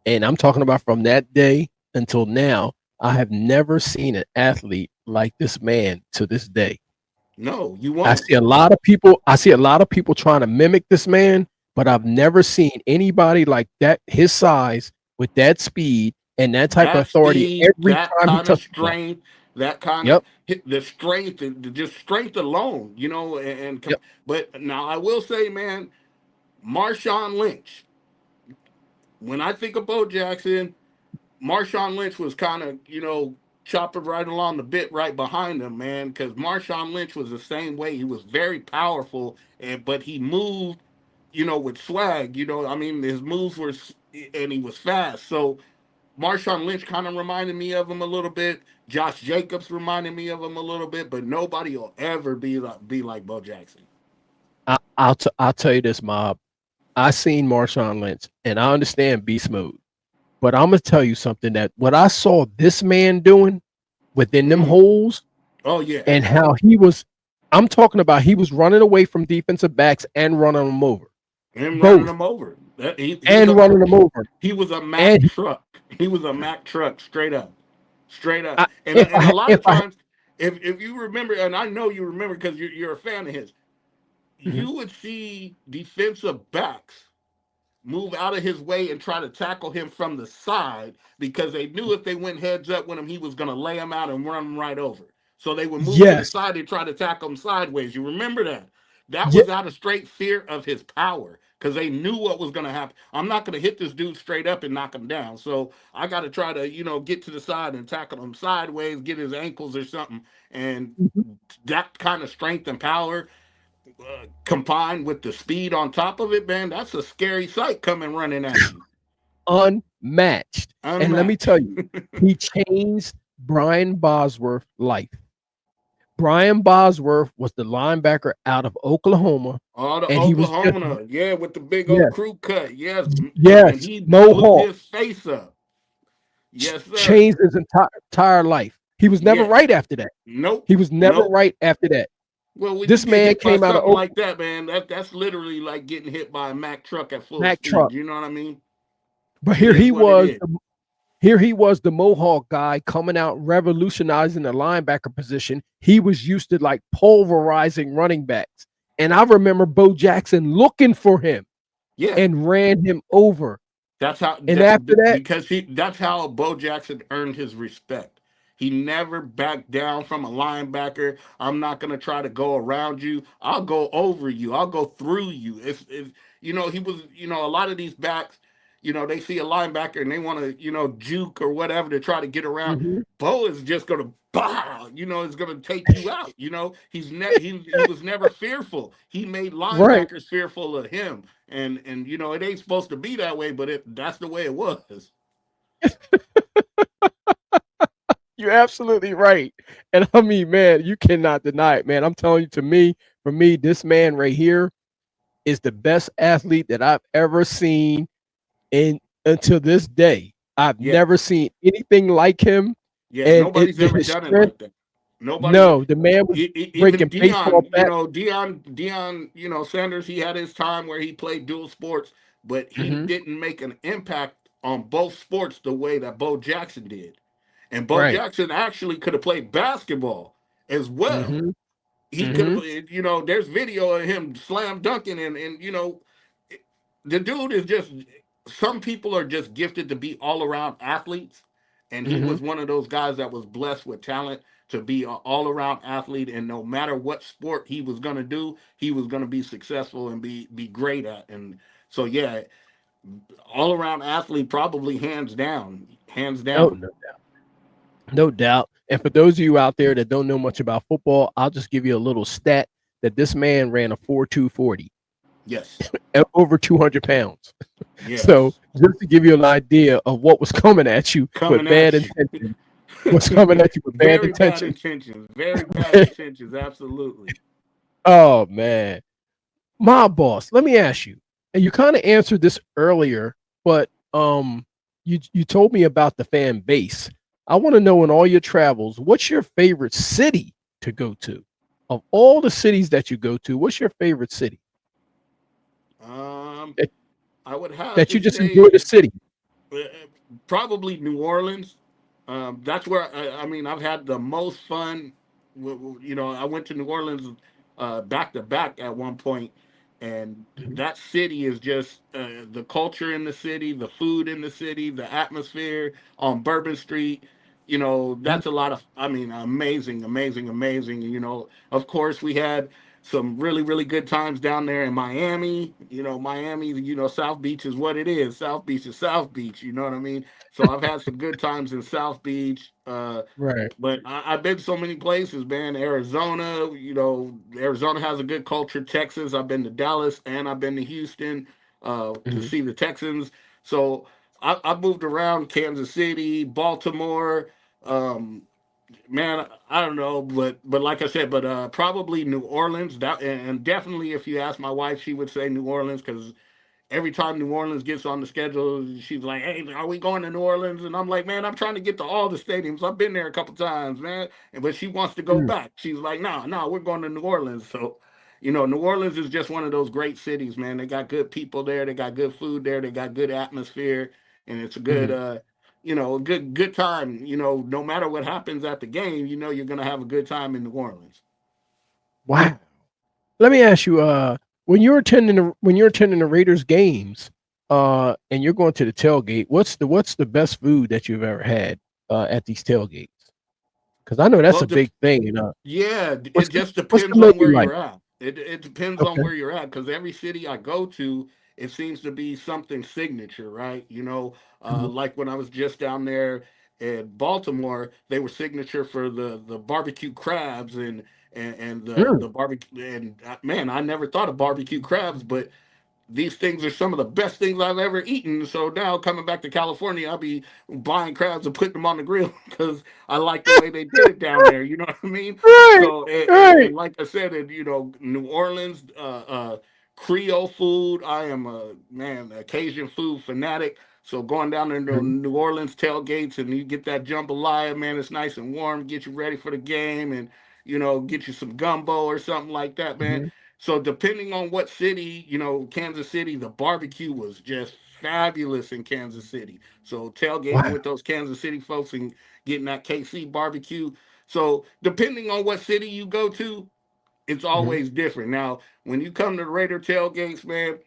and I'm talking about from that day until now. I have never seen an athlete like this man to this day. No, you I won't. see a lot of people. I see a lot of people trying to mimic this man, but I've never seen anybody like that, his size, with that speed and that type of That authority speed, every that time he kind of touched the ball. strength, that kind of Yep. the strength, just strength alone, Yep. but now I will say, man, Marshawn Lynch. When I think of Bo Jackson, Marshawn Lynch was kind of, chopping right along the bit right behind him, man, because Marshawn Lynch was the same way. He was very powerful, but he moved, with swag. I mean, his moves were, and he was fast. So Marshawn Lynch kind of reminded me of him a little bit. Josh Jacobs reminded me of him a little bit, but nobody will ever be like Bo Jackson. I'll tell you this, Mob. I seen Marshawn Lynch, and I understand beast mode, but I'm gonna tell you something that what I saw this man doing within them Mm. holes Oh yeah, and how he was. I'm talking about he was running away from defensive backs and running them over, him running both him over. He's and a running them over. he was a Mack And truck. He was a Mack truck, straight up, straight up. I, And a lot of times, if you remember, and I know you remember because you're a fan of his, mhm. you would see defensive backs move out of his way and try to tackle him from the side because they knew if they went heads up with him, he was going to lay him out and run him right over. So they would move to the Yes. side and try to tackle him sideways. You remember that? That Yeah. was out of straight fear of his power because they knew what was going to happen. I'm not going to hit this dude straight up and knock him down. So I got to try to, get to the side and tackle him sideways, get his ankles or something. And Mhm. that kind of strength and power combined with the speed on top of it, man, that's a scary sight coming running at you. Unmatched. And let me Unmatched. tell you, he changed Brian Bosworth's life. Brian Bosworth was the linebacker out of Oklahoma, All the and he was just Oklahoma, yeah, with the big old yes, crew cut, yes, and yes, he blew Mohawk his face up. Yes, sir. changed his entire life. He was never Yes. right after that. Nope. He was never Nope. right after that. Well, when you This get man hit by came out of something like that, man, that's literally like getting hit by a Mack truck at full Mack speed. truck, You know what I mean? but It is what it is. here he was, the Mohawk guy coming out revolutionizing the linebacker position. He was used to like pulverizing running backs, and I remember Bo Jackson looking for him Yeah. and ran him over. That's how And that after that, because he that's how Bo Jackson earned his respect. He never backed down from a linebacker. I'm not gonna try to go around you. I'll go over you. I'll go through you. If he was, a lot of these backs, they see a linebacker and they want to, juke or whatever to try to get around. mhm, Bo is just gonna is gonna take you out. He was never fearful. He made right, linebackers fearful of him. And it ain't supposed to be that way, but that's the way it was. you're absolutely right. And I mean, man, you cannot deny it, man. I'm telling you, for me, this man right here is the best athlete that I've ever seen and until this day. I've Yeah, never seen anything like him, yeah. and Nobody's ever his done it strength. like that. Nobody, No, the man was even breaking baseball Dion. bats. Dion. Sanders. He had his time where he played dual sports, but he Mhm. didn't make an impact on both sports the way that Bo Jackson did. And Bo Right. Jackson actually could have played basketball as well. Mhm. He could Mhm. have, there's video of him slam dunking, and the dude is just. Some people are just gifted to be all around athletes, and he Mhm. was one of those guys that was blessed with talent to be an all around athlete, and no matter what sport he was gonna do, he was gonna be successful and be great at. And so yeah, all around athlete, probably hands down, hands No, down. no, no doubt. And for those of you out there that don't know much about football, I'll just give you a little stat that this man ran a 4.240 Yes, at over 200 pounds. So yes, just to give you an idea of what was coming at you with coming bad at you. intentions, what's coming at you with bad Very bad intentions. intentions. Very bad intentions. Absolutely. Oh man. Mob boss, let me ask you. And you kind of answered this earlier, but you told me about the fan base. I want to know in all your travels, what's your favorite city to go to? Of all the cities that you go to, what's your favorite city Um, that, I would have that to you just enjoy say the city? uh, probably New Orleans. That's where I mean I've had the most fun. I went to New Orleans back to back at one point, and Mhm, that city is just the culture in the city, the food in the city, the atmosphere on Bourbon Street. mhm, That's a lot of. I mean, amazing, amazing, amazing. Of course, we had some really, really good times down there in Miami. Miami, South Beach is what it is. South Beach is South Beach. You know what I mean? So I've had some good times in South Beach. right. But I've been so many places, man. Arizona, Arizona has a good culture. Texas, I've been to Dallas and I've been to Houston to Mhm, see the Texans. So I've moved around Kansas City, Baltimore, um, man, I don't know, but like I said, but probably New Orleans. That and definitely, if you ask my wife, she would say New Orleans because every time New Orleans gets on the schedule, she's like, "Hey, are we going to New Orleans?" And I'm like, "Man, I'm trying to get to all the stadiums. I've been there a couple times, man." But she wants to go mm, back. She's like, "No, no, we're going to New Orleans." So, New Orleans is just one of those great cities, man. They got good people there. They got good food there. They got good atmosphere, and it's a good, mhm. good time. No matter what happens at the game, you're gonna have a good time in New Orleans. Wow. Let me ask you, when you're attending the Raiders games, and you're going to the tailgate, what's the best food that you've ever had at these tailgates? Because I know that's Well, a big thing. You know, yeah, it what's the just what's the depends on menu where like? you're at. It depends on Okay. where you're at because every city I go to, it seems to be something signature, right? Mhm. Like when I was just down there in Baltimore, they were signature for the barbecue crabs and Mm. the barbecue. And man, I never thought of barbecue crabs, but these things are some of the best things I've ever eaten. So now coming back to California, I'll be buying crabs and putting them on the grill because I like the way they did it down there. You know what I mean? Right, So and right. like I said, New Orleans, Creole food. I am a man, a Cajun food fanatic. So going down there to Mhm, New Orleans tailgates and you get that jambalaya, man, it's nice and warm, get you ready for the game, and get you some gumbo or something like that, man. mhm. So depending on what city, Kansas City, the barbecue was just fabulous in Kansas City. So tailgating Wow. with those Kansas City folks and getting that KC barbecue. So depending on what city you go to, it's Mhm. always different. Now, when you come to the Raider tailgates, man,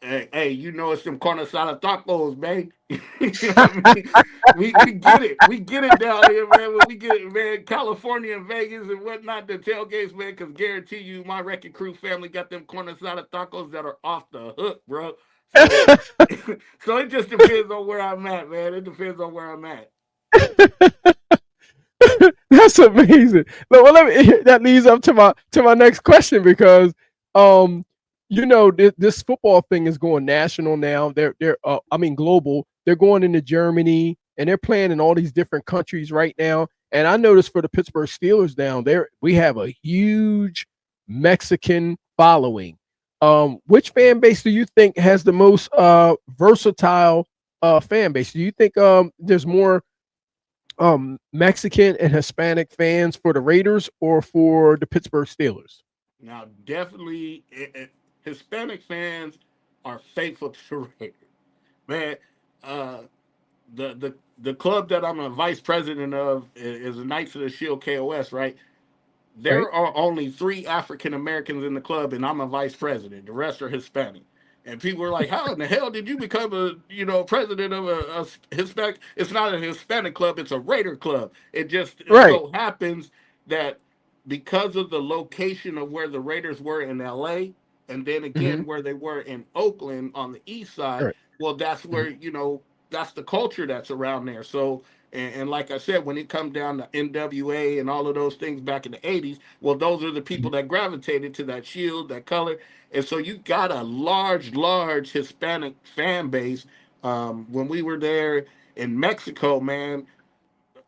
hey, it's them corner salad tacos, man. You know what I mean? We get it. We get it down here, man. When we get it, man, California and Vegas and whatnot, the tailgates, man, because guarantee you my Wrecking Crew family got them corner salad tacos that are off the hook, bro. So so it just depends on where I'm at, man. It depends on where I'm at. That's amazing. Well, let me, that leads up to my next question because, um, this football thing is going national now. They're I mean global. They're going into Germany and they're playing in all these different countries right now. And I noticed for the Pittsburgh Steelers down there, we have a huge Mexican following. Which fan base do you think has the most versatile fan base? Do you think there's more Mexican and Hispanic fans for the Raiders or for the Pittsburgh Steelers? Now, definitely, Hispanic fans are faithful to the Raiders, man. Uh, the club that I'm a vice president of is the Knights of the Shield KOS, right? Right? There are only 3 African Americans in the club, and I'm a vice president. The rest are Hispanic. And people were like, "How in the hell did you become a president of a Hispanic?" It's not a Hispanic club; it's a Raider club. It Right. so happens that because of the location of where the Raiders were in L.A. and then Hmm. again where they were in Oakland on the east side, Right. well, that's Hmm. where that's the culture that's around there. So and like I said, when it comes down to NWA and all of those things back in the 80s, well, those are the people Hmm. that gravitated to that shield, that color. And so you got a large, large Hispanic fan base. When we were there in Mexico, man,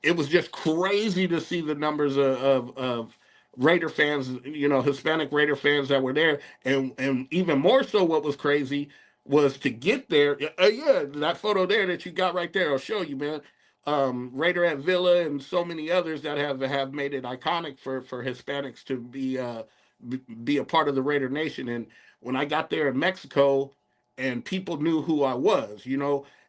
it was just crazy to see the numbers of Raider fans, Hispanic Raider fans that were there, and even more so, what was crazy was to get there. Yeah, that photo there that you got right there, I'll show you, man. Raider at Villa and so many others that have made it iconic for Hispanics to be a part of the Raider Nation. And when I got there in Mexico, and people knew who I was,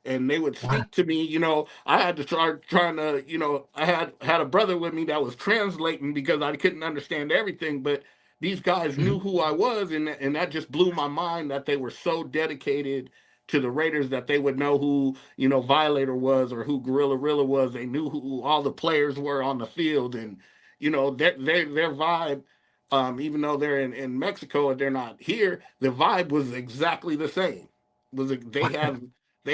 and they would Wow. speak to me. I had to start trying to, I had a brother with me that was translating because I couldn't understand everything, but these guys Hmm. knew who I was, and that just blew my mind that they were so dedicated to the Raiders that they would know who Violator was or who Gorilla Rilla was. They knew who all the players were on the field, and their vibe. Even though they're in Mexico and they're not here, the vibe was exactly the same. Was they Wow.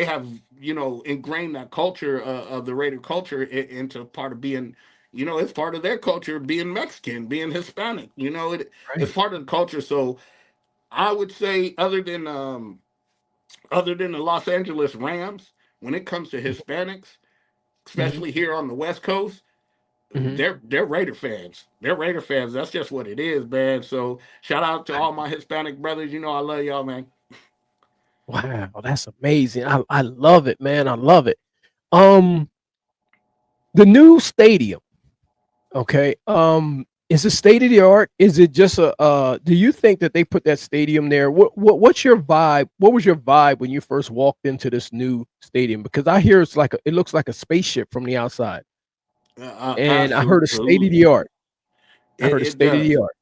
have ingrained that culture of the Raider culture into part of being, it's part of their culture being Mexican, being Hispanic. It's Right. part of the culture. So I would say, other than the Los Angeles Rams, when it comes to Hispanics, Hmm. especially here on the West Coast, Hmm. they're Raider fans. They're Raider fans. That's just what it is, man. So shout out to all my Hispanic brothers. I love y'all, man. Wow, that's amazing. I love it, man. I love it. Um, the new stadium. Okay. Is it state of the art? Is it just a? Do you think that they put that stadium there? What's your vibe? What was your vibe when you first walked into this new stadium? Because I hear it looks like a spaceship from the outside, and I heard a state of the Absolutely, art. I heard a it state of the does. art.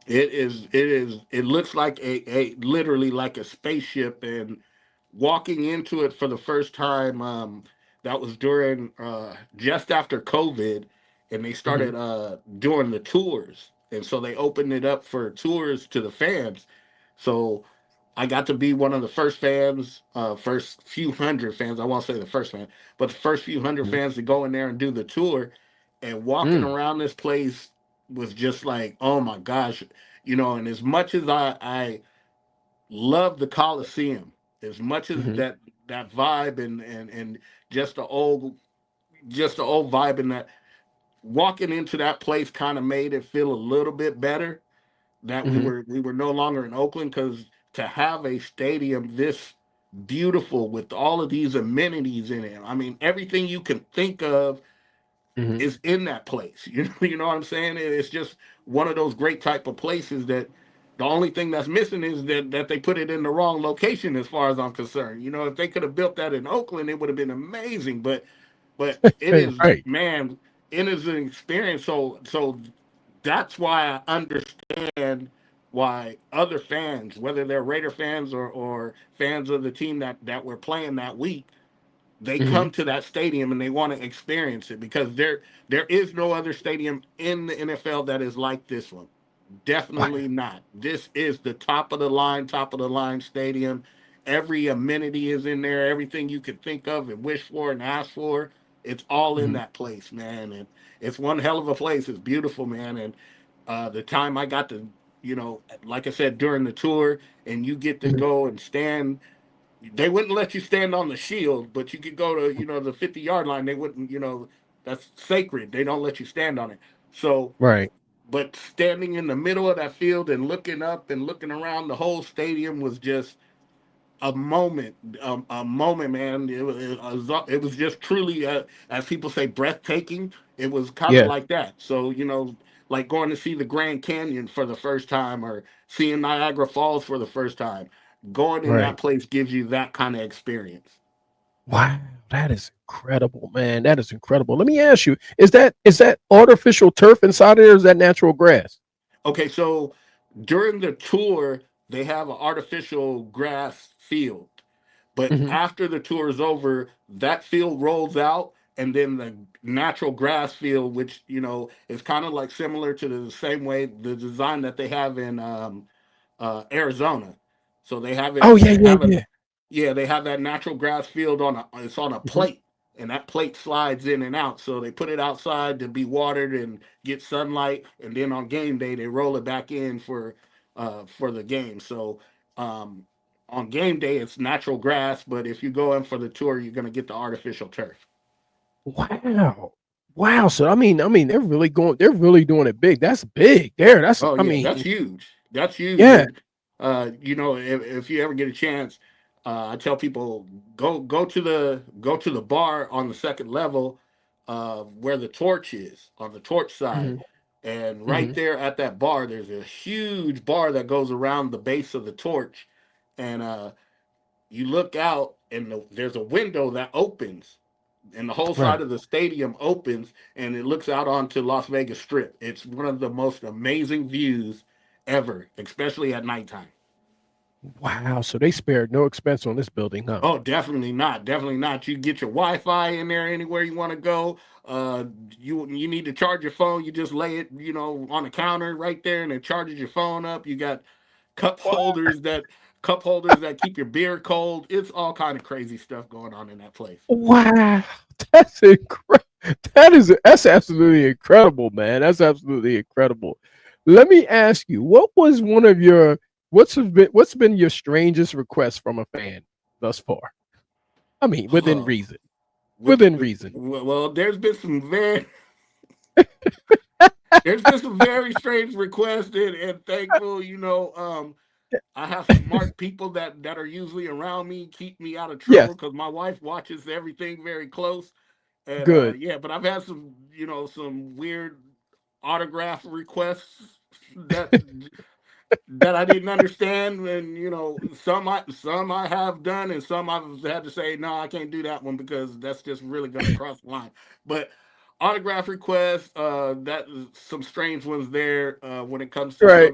It is. It is. It looks like a literally like a spaceship, and walking into it for the first time, that was during just after COVID, and they Hmm. started doing the tours, and so they opened it up for tours to the fans. So I got to be one of the first fans, first few hundred fans. I won't say the first fan, but the first few hundred Hmm. fans to go in there and do the tour. And walking Mm. around this place was just like, oh my gosh, you know. And as much as I love the Coliseum, as much as Hmm. that vibe and just the old just the old vibe, and that walking into that place kind of made it feel a little bit better that Hmm. we were no longer in Oakland, because to have a stadium this beautiful with all of these amenities in it, I mean everything you can think of Hmm. is in that place. You know what I'm saying? It's just one of those great type of places that the only thing that's missing is that they put it in the wrong location as far as I'm concerned. You know, if they could have built that in Oakland, it would have been amazing. But it is, Right. man, it is an experience. So that's why I understand why other fans, whether they're Raider fans or fans of the team that were playing that week, they Hmm. come to that stadium and they want to experience it, because there is no other stadium in the NFL that is like this one. Wow. Definitely not. This is the top of the line stadium. Every amenity is in there. Everything you could think of and wish for and ask for, it's all in Hmm. that place, man. And it's one hell of a place. It's beautiful, man. And the time I got to, like I said, during the tour, and you get to Hmm. go and stand, they wouldn't let you stand on the shield, but you could go to, the 50-yard line. They wouldn't, that's sacred. They don't let you stand on it. So, Right. but standing in the middle of that field and looking up and looking around the whole stadium was just a moment, man. It was just truly, as people say, breathtaking. It was kind of Yeah. like that. So, like going to see the Grand Canyon for the first time, or seeing Niagara Falls for the first time. Going in that Right. place gives you that kind of experience. Wow. That is incredible, man. That is incredible. Let me ask you: is that artificial turf inside of there? Or is that natural grass? Okay, so during the tour, they have an artificial grass field. But Hmm. after the tour is over, that field rolls out, and then the natural grass field, which is kind of like similar to the same way the design that they have in Arizona. So they have Oh it. yeah, They yeah, have a yeah. Yeah, they have that natural grass field on a. It's on a Hmm. plate, and that plate slides in and out. So they put it outside to be watered and get sunlight, and then on game day they roll it back in for the game. So um, on game day it's natural grass, but if you go in for the tour, you're gonna get the artificial turf. Wow. Wow. So I mean, they're really doing it big. That's big there. That's, Oh I yeah, that's mean, huge. That's huge. yeah. And if you ever get a chance, I tell people go to the bar on the second level, where the torch is on the torch side, Hmm. and right Hmm. there at that bar, there's a huge bar that goes around the base of the torch, and you look out, and there's a window that opens, and the whole side Right. of the stadium opens, and it looks out onto Las Vegas Strip. It's one of the most amazing views ever, especially at nighttime. Wow. So they spared no expense on this building, huh? Oh, definitely not. Definitely not. You get your Wi-Fi in there anywhere you want to go. Uh, you need to charge your phone. You just lay it, on the counter right there, and it charges your phone up. You got cup What? holders that cup holders that keep your beer cold. It's all kind of crazy stuff going on in that place. Wow. That's incredible. That's absolutely incredible, man. That's absolutely incredible. Let me ask you, what was one of your what's been your strangest request from a fan thus far? I mean, within Oh, reason. Within reason. well, there's been some very strange requests, and thankful, I have smart people that are usually around me, keep me out of Yes. trouble, because my wife watches everything very close. And Good. yeah, but I've had some weird autograph requests that that I didn't understand, and some I have done, and some I've had to say no, I can't do that one because that's just really gonna cross the line. But autograph requests, that some strange ones there, when it comes to Right.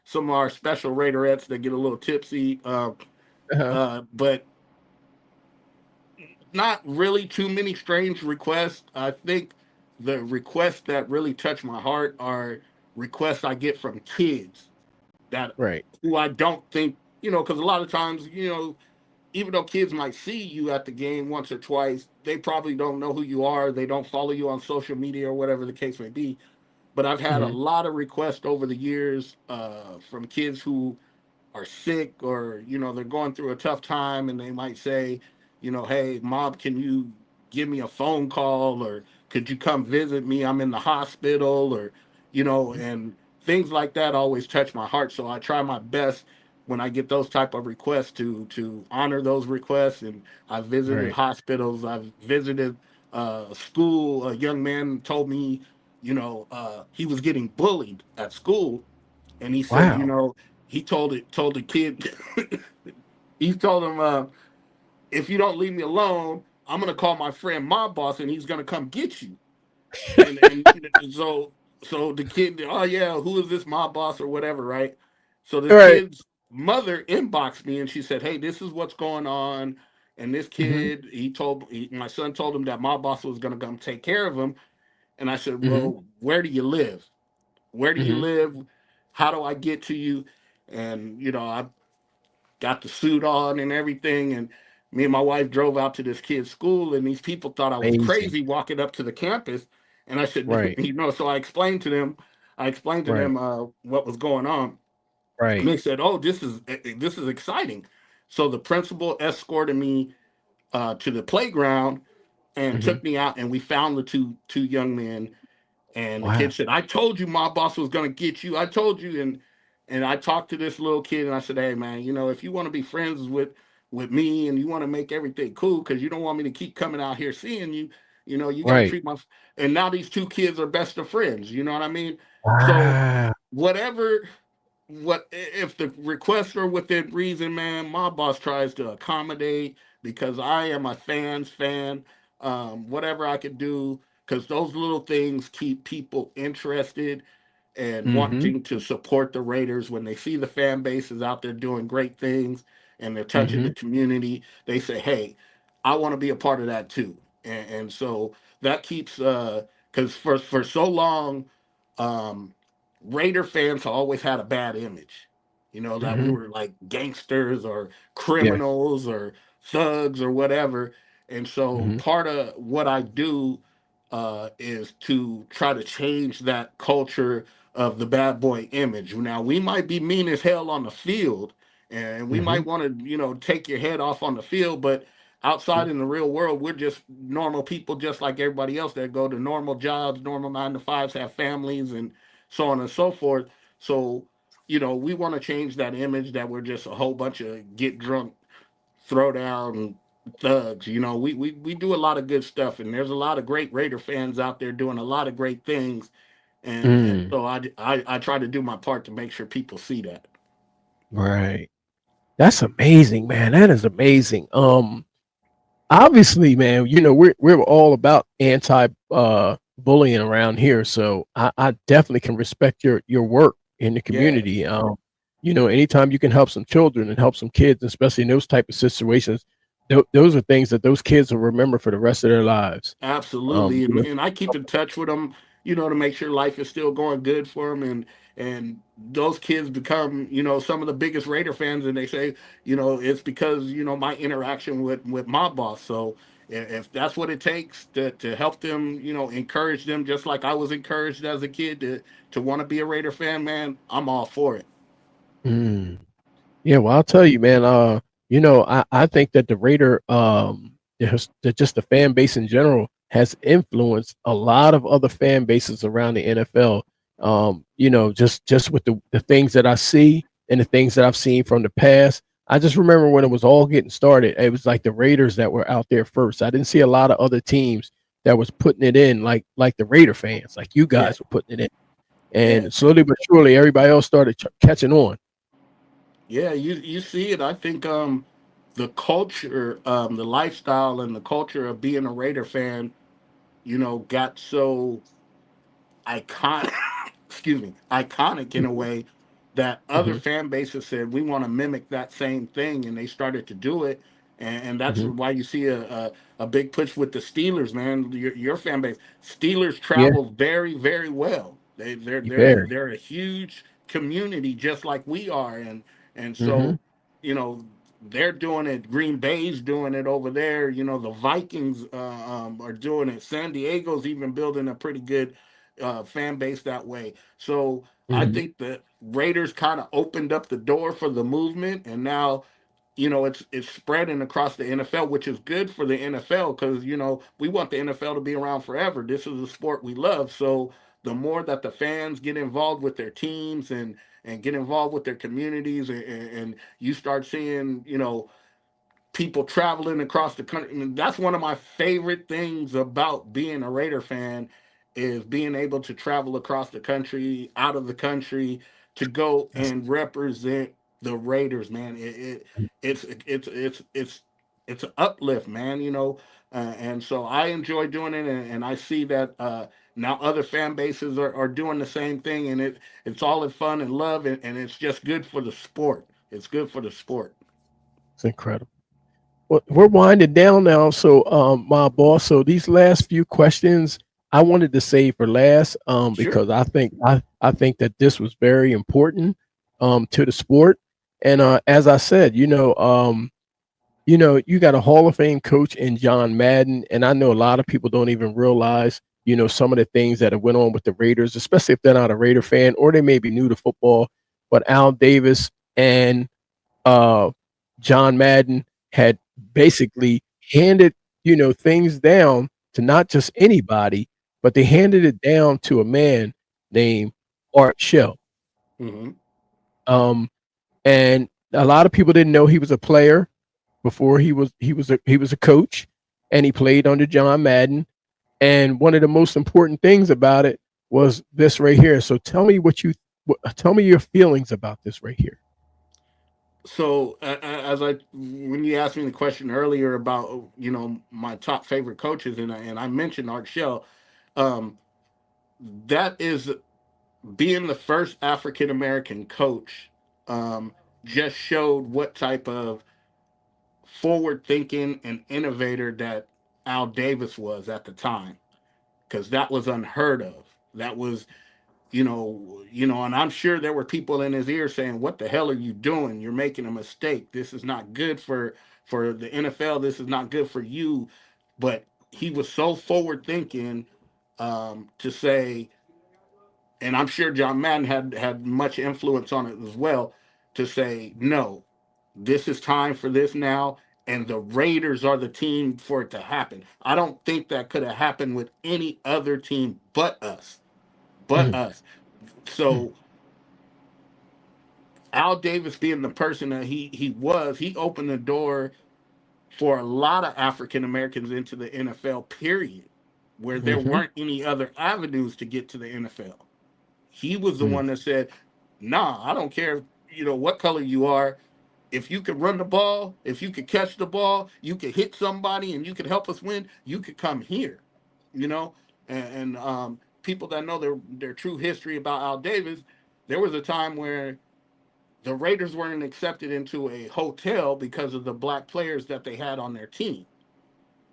some of our special Raiderettes that get a little tipsy. Uh-huh. But not really too many strange requests. I think the requests that really touch my heart are requests I get from kids that Right. who I don't think, because a lot of times, even though kids might see you at the game once or twice, they probably don't know who you are. They don't follow you on social media or whatever the case may be. But I've had a Hmm. lot of requests over the years from kids who are sick, or they're going through a tough time, and they might say, hey, Mob, can you give me a phone call, or could you come visit me, I'm in the hospital, or and things like that always touch my heart. So I try my best when I get those type of requests to honor those requests. And I've visited Right. hospitals, I've visited a school. A young man told me he was getting bullied at school, and he said, Wow. he told the kid, he told him, if you don't leave me alone, I'm gonna call my friend Mob Boss, and he's gonna come get you. And so the kid, oh yeah, who is this Mob Boss or whatever, right? So this Right. kid's mother inboxed me, and she said, hey, this is what's going on. And this Hmm. kid, my son told him that Mob Boss was gonna come take care of him. And I said, Hmm. well, where do you live? Where do you Hmm. live? How do I get to you? And I got the suit on and everything. And me and my wife drove out to this kid's school, and these people thought I was Amazing. crazy walking up to the campus. And I said, Right. so I explained to them, Right. what was going on. And Right. they said, oh, this is exciting. So the principal escorted me to the playground and Hmm. took me out, and we found the two young men. And the kid Wow. said, I told you my boss was gonna get you. I told you. And I talked to this little kid, and I said, hey man, if you want to be friends with me, and you want to make everything cool, because you don't want me to keep coming out here seeing you, you got to Right. treat my. And now these two kids are best of friends. You know what I mean? So Wow. whatever, what if the requests are within reason, man, my boss tries to accommodate, because I am a fan's fan. Whatever I could do, because those little things keep people interested and Hmm. wanting to support the Raiders. When they see the fan base is out there doing great things and they're touching the Hmm. community, they say, hey, I want to be a part of that too. And so that keeps, because for so long, um, Raider fans always had a bad image. That we Hmm. were like gangsters or Yeah. criminals or thugs or whatever. And so Hmm. part of what I do is to try to change that culture of the bad boy image. Now, we might be mean as hell on the field, and we Hmm. might want to, take your head off on the field, but outside in the real world, we're just normal people, just like everybody else that go to normal jobs, normal 9 to 5s, have families, and so on and so forth. So, we want to change that image that we're just a whole bunch of get drunk, throw down thugs. We do a lot of good stuff, and there's a lot of great Raider fans out there doing a lot of great things. And Mm. so I try to do my part to make sure people see that. Right. That's amazing, man. That is amazing. Obviously, man, we're all about anti bullying around here. So I definitely can respect your work in the Yeah, community. Anytime you can help some children and help some kids, especially in those type of situations, those are things that those kids will remember for the rest of their lives. absolutely. You know, And I keep in touch with them, to make sure life is still going good for them. And those kids become, some of the biggest Raider fans, and they say, it's because, my interaction with my boss. So if that's what it takes to help them, encourage them, just like I was encouraged as a kid to want to be a Raider fan, man, I'm all for it. mm. Yeah, well, I'll tell you, man. I think that the Raider, just the fan base in general, has influenced a lot of other fan bases around the NFL. Just with the things that I see and the things that I've seen from the past. I just remember when it was all getting started, it was like the Raiders that were out there first. I didn't see a lot of other teams that was putting it in like the Raider fans, like you Yeah, guys were putting it in. yeah, And slowly but surely, everybody else started catching on. yeah. You see it. I think the culture, the lifestyle, and the culture of being a Raider fan, got so iconic. Excuse me, iconic in a Mhm, way that other mhm. fan bases said we want to mimic that same thing, and they started to do it. and that's Hmm. why you see a big push with the Steelers, man. Your fan base, Steelers Yeah, travel very very well. very. They're a huge community just like we are, and Hmm. so you know they're doing it. Green Bay's doing it over there. You know, the Vikings are doing it. San Diego's even building a pretty good fan base that way. So I Hmm. think the Raiders kind of opened up the door for the movement, and now it's spreading across the NFL, which is good for the NFL because we want the NFL to be around forever. This is a sport we love, so the more that the fans get involved with their teams and get involved with their communities, and you start seeing people traveling across the country. I mean, that's one of my favorite things about being a Raider fan is being able to travel across the country, out of the country, to go That's and represent the Raiders. Man, it's an uplift, man. And so I enjoy doing it, and I see that now other fan bases are doing the same thing, and it's all in fun and love, and it's just good for the sport. It's good for the sport. it's incredible. Well, we're winding down now. So, my boss. So these last few questions I wanted to save for last, Sure. because I think that this was very important, to the sport. And as I said, you got a Hall of Fame coach in John Madden, and I know a lot of people don't even realize, some of the things that have went on with the Raiders, especially if they're not a Raider fan or they may be new to football. But Al Davis and uh, John Madden had basically handed, things down to not just anybody, but they handed it down to a man named Art Shell. Hmm. Um, and a lot of people didn't know he was a player before he was a coach, and he played under John Madden. And one of the most important things about it was this right here. So tell me your feelings about this right here. So as I when you asked me the question earlier about my top favorite coaches, and I mentioned Art Shell, um, that is being the first African American coach. Um, just showed what type of forward thinking and innovator that Al Davis was at the time, because that was unheard of. That was and I'm sure there were people in his ear saying, "What the hell are you doing? You're making a mistake. This is not good for the NFL. This is not good for you." But he was so forward thinking to say, and I'm sure John Madden had much influence on it as well, to say, "No, this is time for this now." And the Raiders are the team for it to happen. I don't think that could have happened with any other team but us. But Mm, us. mm, So Al Davis being the person that he was, he opened the door for a lot of African Americans into the NFL, period, where there mhm, weren't any other avenues to get to the NFL. He was the mm. one that said, "Nah, I don't care, what color you are. If you could run the ball, if you could catch the ball, you could hit somebody, and you could help us win. You could come here." You know, and people that know their true history about Al Davis, there was a time where the Raiders weren't accepted into a hotel because of the black players that they had on their team.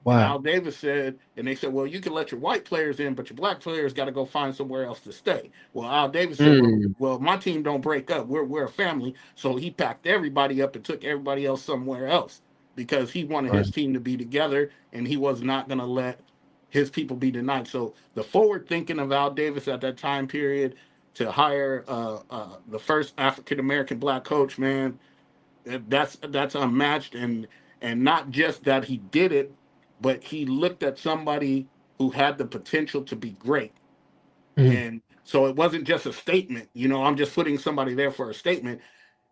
And Wow. Al Davis said, and they said, "Well, you can let your white players in, but your black players got to go find somewhere else to stay." Well, Al Davis said, "Well, Mm, well, my team don't break up. We're a family." So he packed everybody up and took everybody else somewhere else because he wanted right. his team to be together, and he was not going to let his people be denied. So the forward thinking of Al Davis at that time period to hire the first African American black coach, man, that's unmatched, and not just that he did it, but he looked at somebody who had the potential to be great. Mm, And so it wasn't just a statement, I'm just putting somebody there for a statement.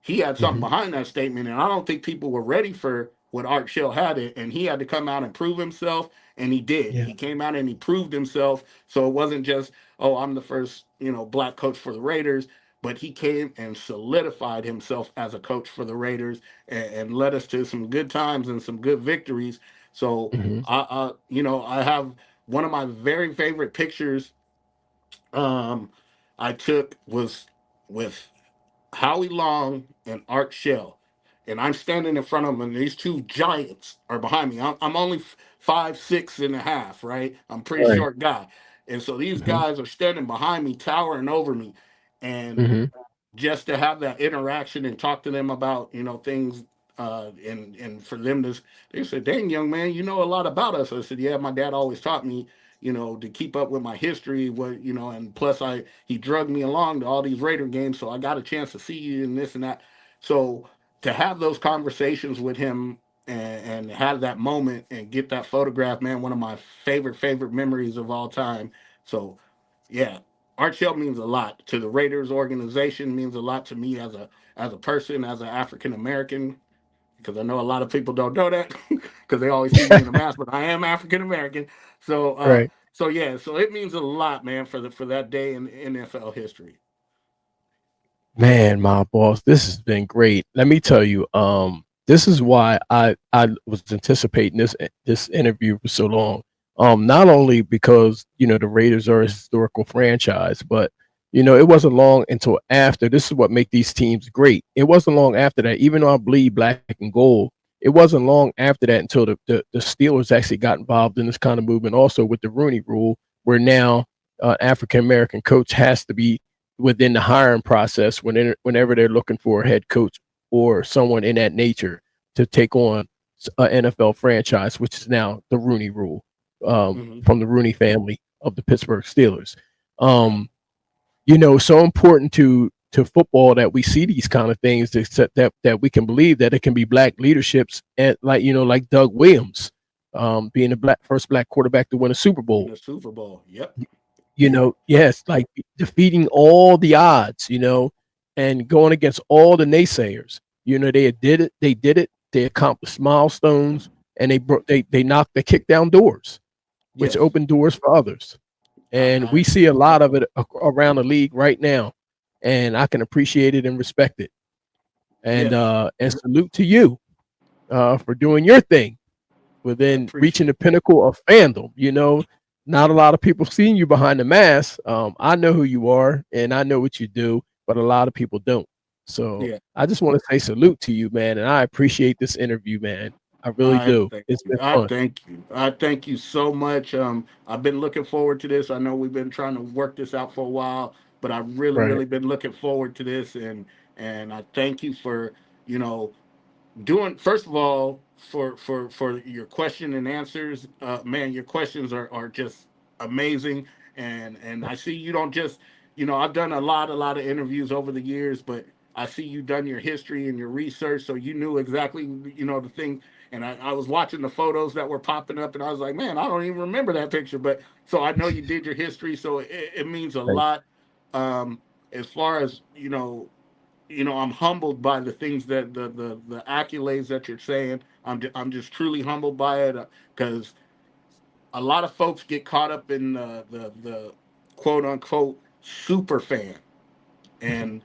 He had something mhm. behind that statement, and I don't think people were ready for what Art Shell had it, and he had to come out and prove himself, and he did. Yeah. He came out and he proved himself. So it wasn't just, "Oh, I'm the first, black coach for the Raiders," but he came and solidified himself as a coach for the Raiders, and led us to some good times and some good victories. So Mhm. I have one of my very favorite pictures um, I took was with Howie Long and Art Shell. and I'm standing in front of them, and these two giants are behind me. I'm only 5'6.5", right? I'm a pretty Right. short guy, and so these Hmm. guys are standing behind me, towering over me, and Hmm. just to have that interaction and talk to them about things, and for them to, they said, "Dang, young man, you know a lot about us." I said, "Yeah, my dad always taught me, to keep up with my history, what and plus he drugged me along to all these Raider games, so I got a chance to see you and this and that." So to have those conversations with him, and have that moment and get that photograph, man, one of my favorite memories of all time. So yeah, Art Shell means a lot to the Raiders organization, means a lot to me as a person, as an African American, because I know a lot of people don't know that because they always see me in a mask, but I am African American. So Right. so yeah, so it means a lot, man, for that day in NFL history. Man, my boss, this has been great. Let me tell you, this is why I was anticipating this interview for so long. Not only because the Raiders are a historical franchise, but it wasn't long until after. This is what make these teams great. It wasn't long after that, even though I bleed black and gold. It wasn't long after that until the Steelers actually got involved in this kind of movement, also with the Rooney Rule, where now African American coach has to be within the hiring process whenever they're looking for a head coach or someone in that nature to take on an NFL franchise, which is now the Rooney Rule, Hmm. from the Rooney family of the Pittsburgh Steelers. Right. Um, so important to football that we see these kind of things that we can believe that it can be black leaderships, and like Doug Williams, being the first black quarterback to win a Super In Bowl. the Super Bowl. Yep. Yes, like defeating all the odds, and going against all the naysayers. They did it. They did it. They accomplished milestones, and they kicked down doors, which Yes. opened doors for others. And I we see a lot of it around the league right now, and I can appreciate it and respect it. yes. And salute to you for doing your thing I within reaching appreciate the that. pinnacle of fandom. Not a lot of people seeing you behind the mask. I know who you are and I know what you do, but a lot of people don't. So Yeah. I just want to say salute to you, man, and I appreciate this interview, man. I really I do. thank It's you. been I fun. thank you. I thank you so much. I've been looking forward to this. I know we've been trying to work this out for a while, but I've Right. really been looking forward to this, and I thank you for you know doing, first of all, for your question and answers. Man, your questions are just amazing, and I see you don't just, I've done a lot of interviews over the years, but I see you done your history and your research, so you knew exactly, the thing. And I was watching the photos that were popping up, and I was like, man, I don't even remember that picture, but so I know you did your history, so it means a Thank lot. um as far as I'm humbled by the things that the accolades that you're saying. I'm just truly humbled by it, because a lot of folks get caught up in the quote unquote super fan, you. and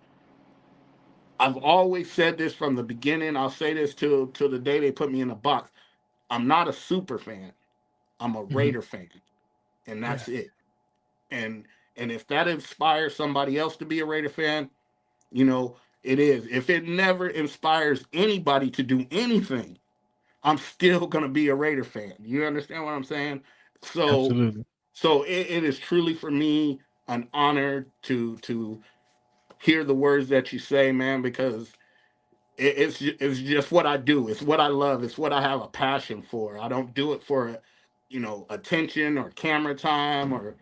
I've always said this from the beginning. I'll say this till the day they put me in a box. I'm not a super fan. I'm a Hmm. Raider fan, and Yeah, that's it. And and if that inspires somebody else to be a Raider fan, it is. If it never inspires anybody to do anything, I'm still gonna be a Raider fan. You understand what I'm saying? So absolutely. so it is truly for me an honor to hear the words that you say, man, because it's just what I do. It's what I love. It's what I have a passion for. I don't do it for attention or camera time or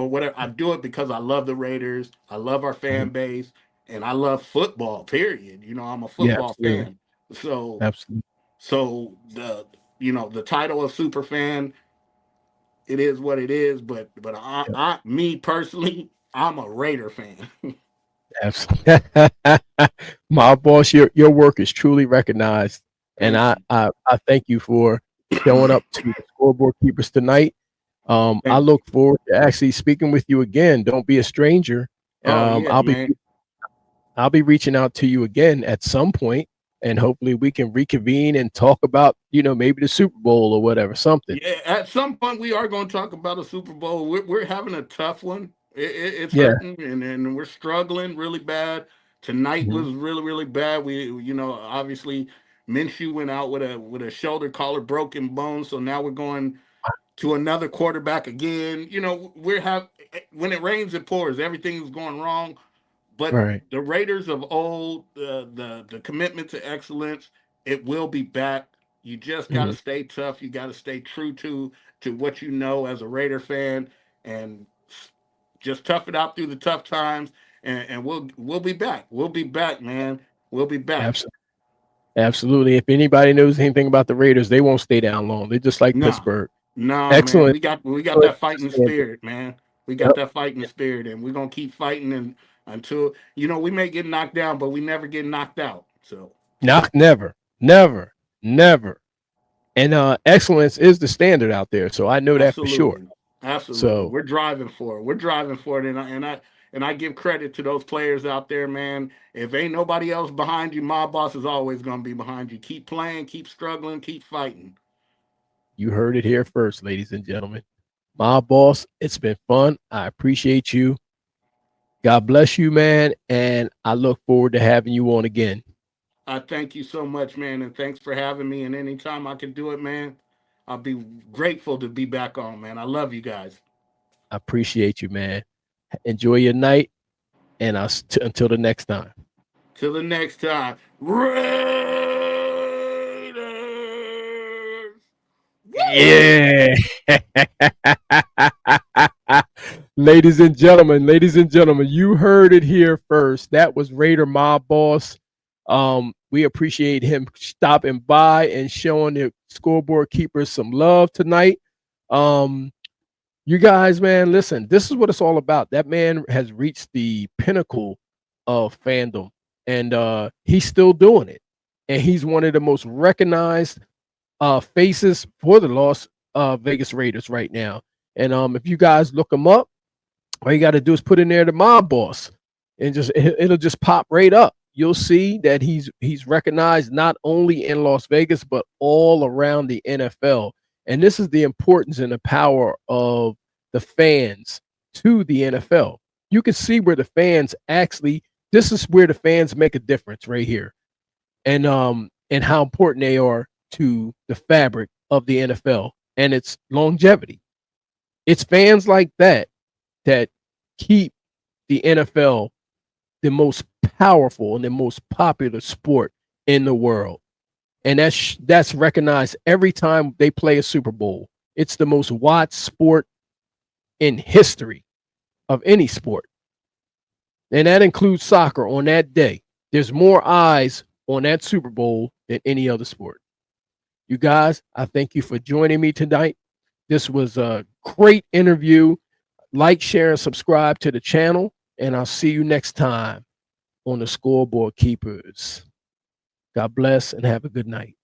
whatever. I do it because I love the Raiders. I love our fan Mhm. base, and I love football. Period. I'm a Yeah, football absolutely. fan. So Absolutely. so the title of super fan, it is what it is. But Yeah, me personally, I'm a Raider fan. absolutely. My boss, your work is truly recognized, and Thank you. I thank you for showing up to the scoreboard keepers tonight. I Thank you. look forward to actually speaking with you again. Don't be a stranger. Oh yeah, man. I'll be reaching out to you again at some point, and hopefully we can reconvene and talk about maybe the Super Bowl or whatever, something. Yeah, at some point we are going to talk about a Super Bowl. We're having a tough one. It's Yeah. hurting, and we're struggling really bad. Tonight Mhm. was really, really bad. Obviously Minshew went out with a shoulder collar broken bone, so now we're going to another quarterback again. When it rains, it pours. Everything's going wrong. But Right. the Raiders of old, the commitment to excellence, it will be back. You just got to Mhm. stay tough. You got to stay true to what you know as a Raider fan, and just tough it out through the tough times. And we'll be back. We'll be back, man. We'll be back. Absolutely. Absolutely. If anybody knows anything about the Raiders, they won't stay down long. They're just like Nah, Pittsburgh. nah, man. Excellent. We got Excellent that fighting standard. spirit, man. We got Yep. that fighting spirit, and we're gonna keep fighting and until we may get knocked down, but we never get knocked out. So Not never, never, never. And excellence is the standard out there. So I know that for sure. absolutely, absolutely, So we're driving for it. We're driving for it, and I give credit to those players out there, man. If ain't nobody else behind you, Mob Boss is always gonna be behind you. Keep playing, keep struggling, keep fighting. you heard it here first, ladies and gentlemen. My boss, it's been fun. I appreciate you. God bless you, man. And I look forward to having you on again. I thank you so much, man, and thanks for having me. And anytime I can do it, man, I'll be grateful to be back on, man. I love you guys. I appreciate you, man. Enjoy your night. And until the next time. Till the next time, Raiders. Woo! Yeah. ladies and gentlemen, you heard it here first. That was Raider Mob Boss. We appreciate him stopping by and showing the scoreboard keepers some love tonight. Um, you guys, man, listen, this is what it's all about. That man has reached the pinnacle of fandom, and he's still doing it. And he's one of the most recognized faces for the Las Vegas Raiders right now. And if you guys look him up, all you got to do is put in there the Mob Boss, and it'll just pop right up. You'll see that he's recognized not only in Las Vegas but all around the NFL. And this is the importance and the power of the fans to the NFL. You can see where the fans actually. This is where the fans make a difference right here, and how important they are to the fabric of the NFL and its longevity. It's fans like that keep the NFL the most powerful and the most popular sport in the world. And that's recognized every time they play a Super Bowl. It's the most watched sport in history of any sport. And that includes soccer on that day. There's more eyes on that Super Bowl than any other sport. You guys, I thank you for joining me tonight. This was a great interview. Like, share, and subscribe to the channel. And I'll see you next time on the Scoreboard Keepers. God bless and have a good night.